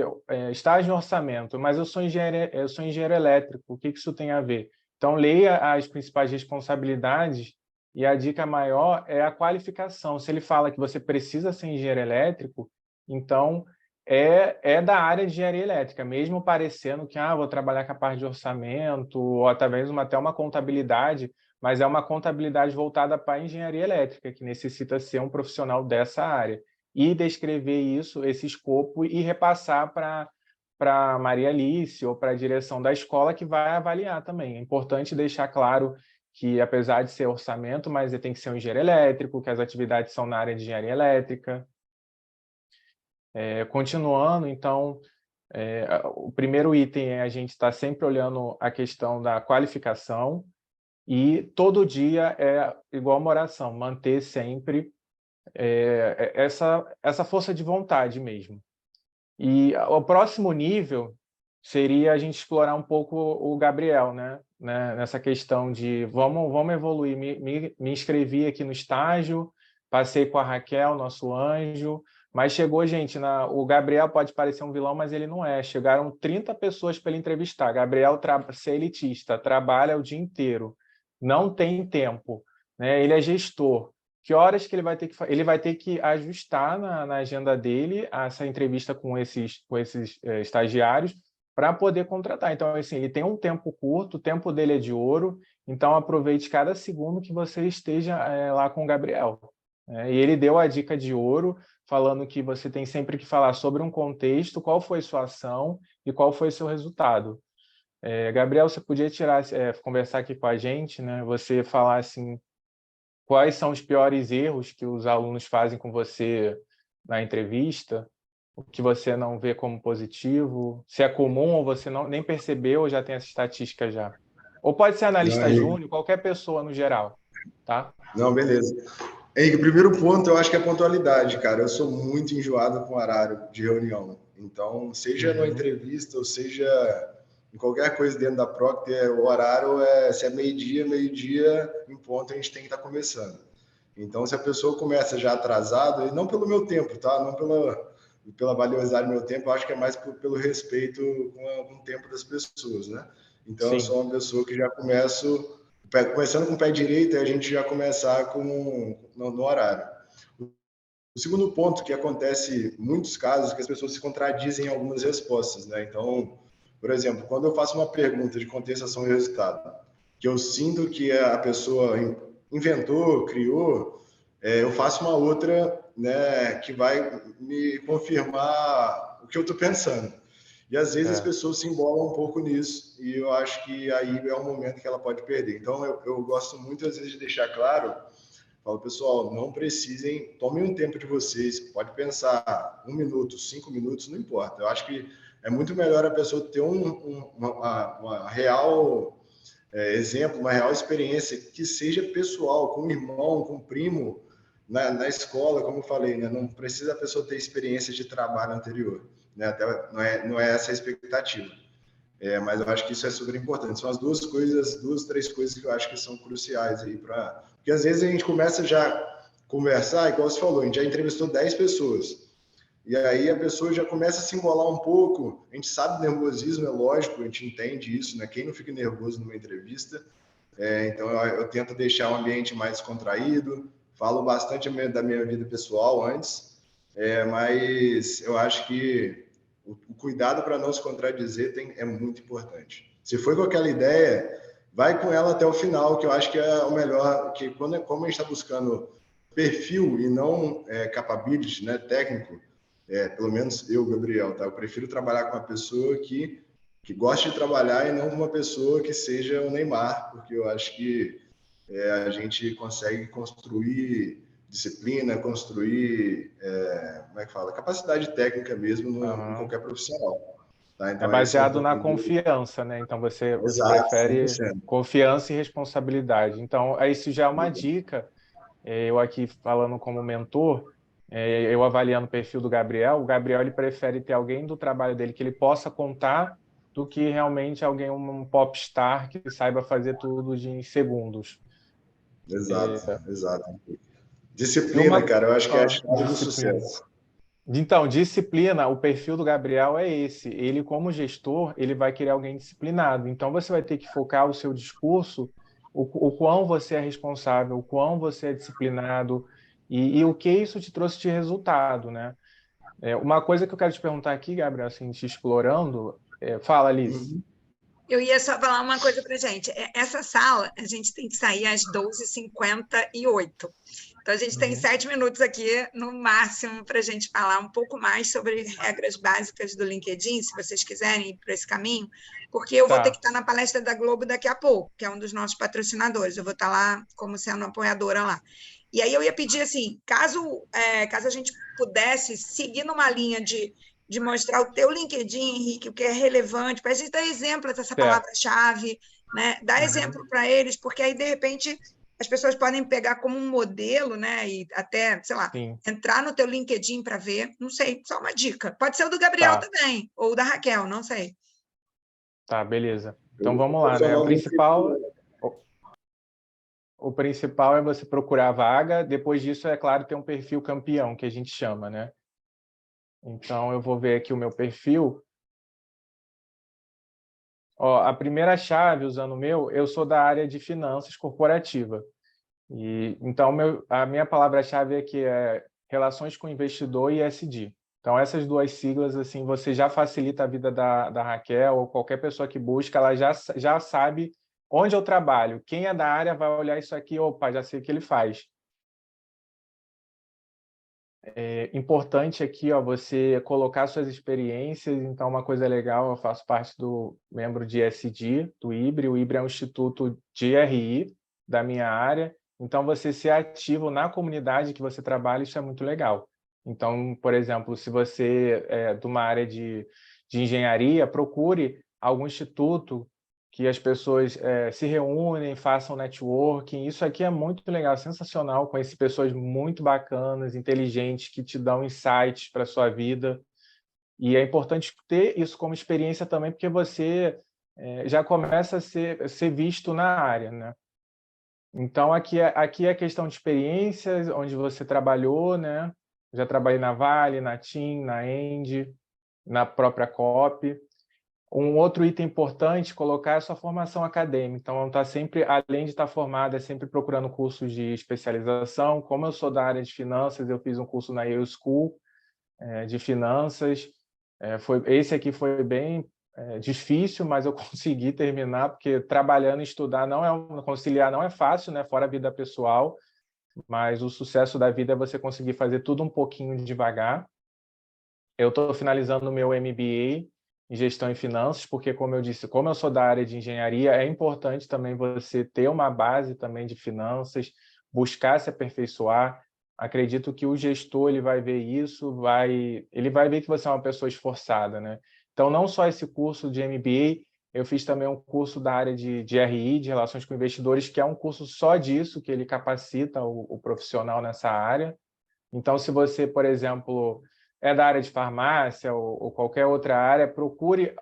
estágio em orçamento, mas eu sou engenheiro elétrico, o que isso tem a ver? Então, leia as principais responsabilidades e a dica maior é a qualificação. Se ele fala que você precisa ser engenheiro elétrico, então é da área de engenharia elétrica, mesmo parecendo que vou trabalhar com a parte de orçamento, ou até mesmo até uma contabilidade, mas é uma contabilidade voltada para a engenharia elétrica, que necessita ser um profissional dessa área. E descrever isso, esse escopo, e repassar para Maria Alice ou para a direção da escola, que vai avaliar também. É importante deixar claro que, apesar de ser orçamento, mas ele tem que ser um engenheiro elétrico, que as atividades são na área de engenharia elétrica. Continuando, então, o primeiro item é a gente estar sempre olhando a questão da qualificação, e todo dia é igual uma oração, manter sempre essa força de vontade mesmo. E o próximo nível seria a gente explorar um pouco o Gabriel, né? Nessa questão de vamos evoluir. Me inscrevi aqui no estágio, passei com a Raquel, nosso anjo, mas chegou, gente, o Gabriel pode parecer um vilão, mas ele não é. Chegaram 30 pessoas para ele entrevistar. Gabriel, ser elitista, trabalha o dia inteiro, não tem tempo, né? Ele é gestor. Que horas que ele vai ter que ele vai ter que ajustar na agenda dele essa entrevista com esses estagiários para poder contratar. Então, assim, ele tem um tempo curto, o tempo dele é de ouro, então aproveite cada segundo que você esteja lá com o Gabriel. E ele deu a dica de ouro, falando que você tem sempre que falar sobre um contexto, qual foi sua ação e qual foi seu resultado. Gabriel, você podia conversar aqui com a gente, né? Você falar assim, quais são os piores erros que os alunos fazem com você na entrevista, o que você não vê como positivo, se é comum ou você nem percebeu ou já tem essa estatística já. Ou pode ser analista júnior, qualquer pessoa no geral, tá?
Não, beleza. Henrique, o primeiro ponto eu acho que é a pontualidade, cara. Eu sou muito enjoado com horário de reunião. Então, seja numa entrevista ou seja em qualquer coisa dentro da Procter, o horário se é meio-dia em ponto, a gente tem que estar começando. Então, se a pessoa começa já atrasado, e não pelo meu tempo, tá? Não pela valiosidade do meu tempo, eu acho que é mais pelo respeito com o tempo das pessoas, né? Então, eu sou uma pessoa que já começando com o pé direito, a gente já começar no horário. O segundo ponto que acontece em muitos casos é que as pessoas se contradizem em algumas respostas, né? Então, por exemplo, quando eu faço uma pergunta de contestação e resultado, que eu sinto que a pessoa inventou, criou, eu faço uma outra, né, que vai me confirmar o que eu estou pensando. E às vezes as
É.
pessoas se embolam um pouco nisso, e eu acho que aí é um momento que ela pode perder. Então eu gosto muito, às vezes, de deixar claro, falo, pessoal, não precisem, tomem um tempo de vocês, pode pensar 1 minuto, 5 minutos, não importa. Eu acho que é muito melhor a pessoa ter uma real exemplo, uma real experiência que seja pessoal, com um irmão, com um primo, na escola, como eu falei, né? Não precisa a pessoa ter experiência de trabalho anterior, né? Até não é essa a expectativa. Mas eu acho que isso é super importante. São as duas, três coisas que eu acho que são cruciais aí para. Porque às vezes a gente começa já a conversar, igual você falou, a gente já entrevistou 10 pessoas. E aí a pessoa já começa a se embolar um pouco. A gente sabe que nervosismo é lógico, a gente entende isso, né? Quem não fica nervoso numa entrevista? Então eu tento deixar o ambiente mais descontraído, falo bastante da minha vida pessoal antes, mas eu acho que o cuidado para não se contradizer é muito importante. Se foi com aquela ideia, vai com ela até o final, que eu acho que é o melhor, que como a gente está buscando perfil e não capability, né, técnico, pelo menos eu, Gabriel, tá? Eu prefiro trabalhar com uma pessoa que goste de trabalhar e não com uma pessoa que seja o Neymar, porque eu acho que a gente consegue construir disciplina, construir, como é que fala, capacidade técnica mesmo em qualquer profissional. Tá?
É
Então, esse é um
baseado na
pouquinho
confiança, né? Então, você
Exato,
prefere
100%.
confiança e responsabilidade. Então, isso já é uma dica. Eu aqui falando como mentor, eu avaliando o perfil do Gabriel, o Gabriel ele prefere ter alguém do trabalho dele que ele possa contar do que realmente alguém, um popstar que saiba fazer tudo em segundos.
Exato.
E
Disciplina, cara, eu acho que é a chave do
disciplina.
sucesso.
Então, disciplina, o perfil do Gabriel é esse. Ele, como gestor, ele vai querer alguém disciplinado. Então, você vai ter que focar o seu discurso, o quão você é responsável, o quão você é disciplinado e o que isso te trouxe de resultado, né? Uma coisa que eu quero te perguntar aqui, Gabriel, assim, te explorando, fala, Alice.
Eu ia só falar uma coisa para gente. Essa sala, a gente tem que sair às 12h58. Então, a gente tem 7 minutos aqui, no máximo, para a gente falar um pouco mais sobre regras básicas do LinkedIn, se vocês quiserem ir por esse caminho, porque eu vou ter que estar na palestra da Globo daqui a pouco, que é um dos nossos patrocinadores. Eu vou estar lá como sendo apoiadora lá. E aí eu ia pedir, assim, caso a gente pudesse seguir numa linha de mostrar o teu LinkedIn, Henrique, o que é relevante, para a gente dar exemplo dessa palavra-chave, né? Dar exemplo para eles, porque aí, de repente, as pessoas podem pegar como um modelo, né? E até, sei lá, entrar no teu LinkedIn para ver, não sei, só uma dica. Pode ser o do Gabriel também, ou da Raquel, não sei.
Tá, beleza. Então vamos lá, né? O principal é você procurar a vaga, depois disso, é claro, ter um perfil campeão, que a gente chama, né? Então, eu vou ver aqui o meu perfil. Ó, a primeira chave, usando o meu, eu sou da área de finanças corporativa. Então, a minha palavra-chave aqui é relações com investidor e ESG. Então, essas duas siglas, assim, você já facilita a vida da Raquel ou qualquer pessoa que busca, ela já sabe onde eu trabalho. Quem é da área vai olhar isso aqui, opa, já sei o que ele faz. Importante aqui, ó, você colocar suas experiências. Então, uma coisa legal, eu faço parte do membro de ESG, do IBRE. O IBRE é um instituto de RI da minha área. Então, você ser ativo na comunidade que você trabalha, isso é muito legal. Então, por exemplo, se você é de uma área de engenharia, procure algum instituto que as pessoas se reúnem, façam networking. Isso aqui é muito legal, sensacional. Conheci pessoas muito bacanas, inteligentes, que te dão insights para a sua vida. E é importante ter isso como experiência também, porque você já começa a ser visto na área, né? Então, aqui é questão de experiências, onde você trabalhou, né? Já trabalhei na Vale, na TIM, na Engie, na própria COP. Um outro item importante, colocar a sua formação acadêmica. Então, está sempre, além de estar formada, é sempre procurando cursos de especialização. Como eu sou da área de finanças, eu fiz um curso na Yale School de finanças. Esse aqui foi bem difícil, mas eu consegui terminar, porque trabalhando e estudar conciliar não é fácil, né? Fora a vida pessoal, mas o sucesso da vida é você conseguir fazer tudo um pouquinho devagar. Eu estou finalizando o meu MBA, em gestão e finanças, porque, como eu disse, como eu sou da área de engenharia, é importante também você ter uma base também de finanças, buscar se aperfeiçoar. Acredito que o gestor ele vai ver isso, ele vai ver que você é uma pessoa esforçada, né? Então, não só esse curso de MBA, eu fiz também um curso da área de RI, de Relações com Investidores, que é um curso só disso, que ele capacita o profissional nessa área. Então, se você, por exemplo, é da área de farmácia ou qualquer outra área, procure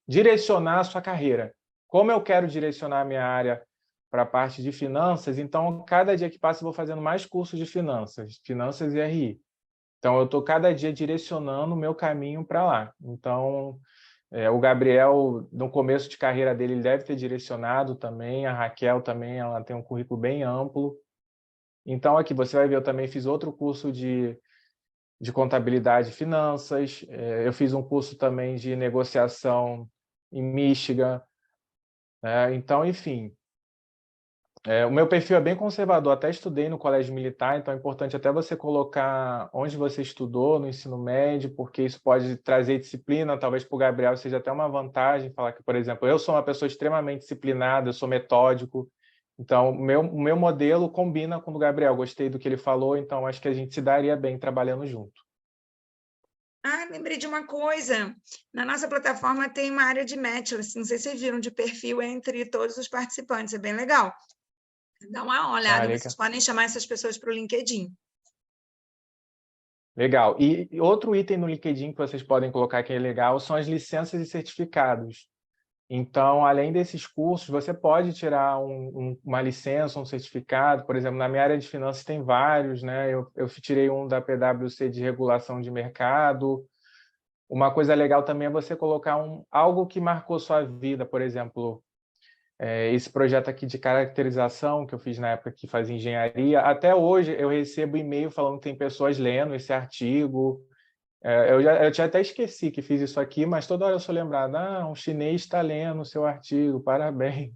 direcionar a sua carreira. Como eu quero direcionar a minha área para a parte de finanças, então, cada dia que passa, eu vou fazendo mais cursos de finanças e RI. Então, eu estou cada dia direcionando o meu caminho para lá. Então, o Gabriel, no começo de carreira dele, ele deve ter direcionado também, a Raquel também, ela tem um currículo bem amplo. Então, aqui você vai ver, eu também fiz outro curso de contabilidade e finanças, eu fiz um curso também de negociação em Michigan, né? Então, enfim, o meu perfil é bem conservador, até estudei no colégio militar, então é importante até você colocar onde você estudou no ensino médio, porque isso pode trazer disciplina, talvez para o Gabriel seja até uma vantagem, falar que, por exemplo, eu sou uma pessoa extremamente disciplinada, eu sou metódico, então o meu modelo combina com o do Gabriel, gostei do que ele falou, então acho que a gente se daria bem trabalhando junto.
Lembrei de uma coisa. Na nossa plataforma tem uma área de matchlist, não sei se vocês viram, de perfil entre todos os participantes, é bem legal. Dá uma olhada,
Legal.
vocês podem chamar essas pessoas para o LinkedIn.
Legal. E outro item no LinkedIn que vocês podem colocar que é legal são as licenças e certificados. Então, além desses cursos, você pode tirar uma licença, um certificado. Por exemplo, na minha área de finanças tem vários, né? Eu tirei um da PwC de regulação de mercado. Uma coisa legal também é você colocar algo que marcou sua vida, por exemplo, esse projeto aqui de caracterização que eu fiz na época que fazia engenharia. Até hoje eu recebo e-mail falando que tem pessoas lendo esse artigo. Eu tinha até esqueci que fiz isso aqui, mas toda hora eu sou lembrado, um chinês está lendo o seu artigo, parabéns.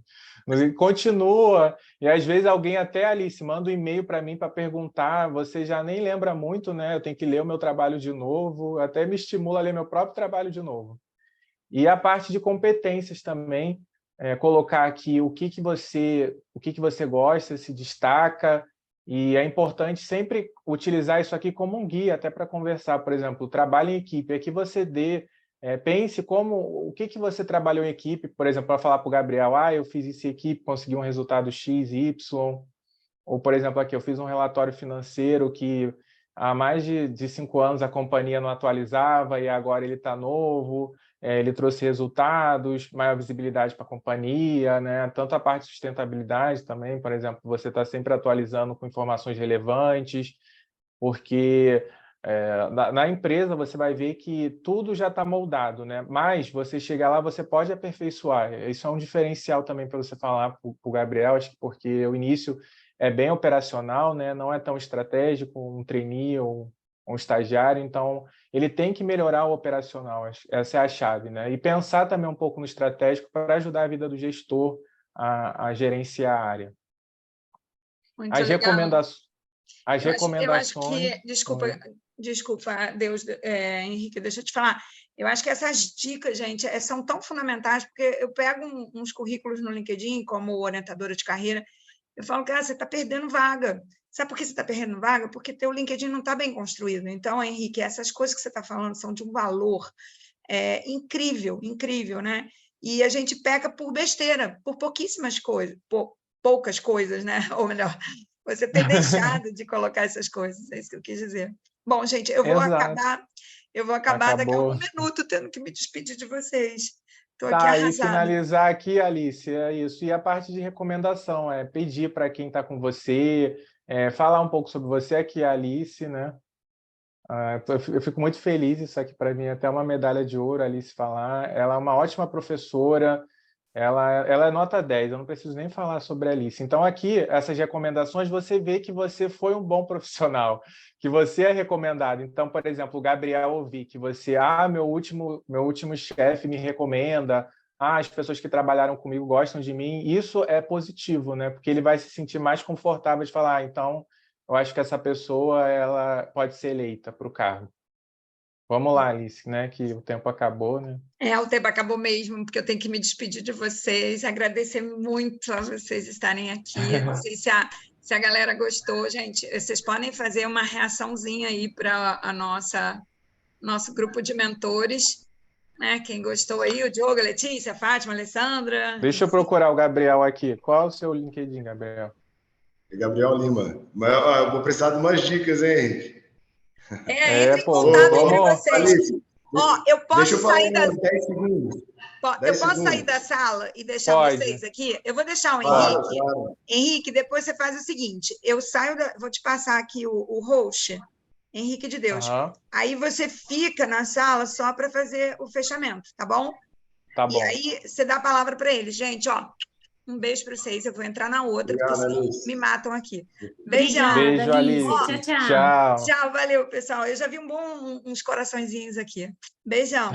Continua, e às vezes alguém até, Alice, manda um e-mail para mim para perguntar, você já nem lembra muito, né? Eu tenho que ler o meu trabalho de novo, até me estimula a ler meu próprio trabalho de novo. E a parte de competências também, colocar aqui o que você gosta, se destaca, e é importante sempre utilizar isso aqui como um guia, até para conversar, por exemplo, trabalho em equipe, é que você pense o que você trabalhou em equipe, por exemplo, para falar para o Gabriel, eu fiz isso em equipe, consegui um resultado X, Y, ou, por exemplo, aqui eu fiz um relatório financeiro que há mais de 5 anos a companhia não atualizava e agora ele está novo, ele trouxe resultados, maior visibilidade para a companhia, né? Tanto a parte de sustentabilidade também, por exemplo, você está sempre atualizando com informações relevantes, porque na empresa você vai ver que tudo já está moldado, né? Mas você chegar lá, você pode aperfeiçoar. Isso é um diferencial também para você falar para o Gabriel, acho que porque o início é bem operacional, né? Não é tão estratégico, um trainee ou um estagiário, então ele tem que melhorar o operacional, essa é a chave, né? E pensar também um pouco no estratégico para ajudar a vida do gestor a gerenciar a área.
Muito
As
legal. Eu acho
recomendações...
Desculpa, Deus, Henrique, deixa eu te falar. Eu acho que essas dicas, gente, são tão fundamentais, porque eu pego uns currículos no LinkedIn, como orientadora de carreira, eu falo, cara, você está perdendo vaga. Sabe por que você está perdendo vaga? Porque teu LinkedIn não está bem construído. Então, Henrique, essas coisas que você está falando são de um valor incrível, incrível, né? E a gente peca por besteira, por pouquíssimas coisas, poucas coisas, né? Ou melhor, você ter deixado de colocar essas coisas, é isso que eu quis dizer. Bom, gente, eu vou acabar daqui a um minuto tendo que me despedir de vocês. Estou aqui arrasada.
E finalizar aqui, Alice, é isso. E a parte de recomendação, pedir para quem está com você, falar um pouco sobre você aqui, a Alice, né? Eu fico muito feliz, isso aqui para mim é até uma medalha de ouro, a Alice falar. Ela é uma ótima professora, ela é nota 10, eu não preciso nem falar sobre a Alice. Então, aqui, essas recomendações, você vê que você foi um bom profissional, que você é recomendado. Então, por exemplo, o Gabriel ouvi que você, meu último chefe me recomenda, as pessoas que trabalharam comigo gostam de mim. Isso é positivo, né? Porque ele vai se sentir mais confortável de falar, então, eu acho que essa pessoa ela pode ser eleita para o cargo. Vamos lá, Alice, né? Que o tempo acabou, né?
O tempo acabou mesmo, porque eu tenho que me despedir de vocês, agradecer muito a vocês estarem aqui. Não sei se a galera gostou, gente. Vocês podem fazer uma reaçãozinha aí para nosso grupo de mentores, né? Quem gostou aí, o Diogo, a Letícia, a Fátima, a Alessandra.
Deixa eu procurar o Gabriel aqui. Qual é o seu LinkedIn, Gabriel?
Gabriel Lima. Mas ó, eu vou precisar de umas dicas, hein, Henrique?
Entre em contato entre vocês.
Alice,
eu posso
deixa eu falar
sair
10 segundos.
Eu posso sair da sala e deixar vocês aqui? Eu vou deixar o Henrique.
Claro.
Henrique, depois você faz o seguinte: eu saio, vou te passar aqui o host, Henrique de Deus. Aí você fica na sala só para fazer o fechamento, tá bom?
Tá bom.
E aí você dá a palavra para ele. Gente, ó, um beijo para vocês. Eu vou entrar na outra, porque senão me matam aqui. Beijão.
Beijo, Alice.
Tchau.
Tchau, valeu, pessoal. Eu já vi uns coraçõezinhos aqui. Beijão.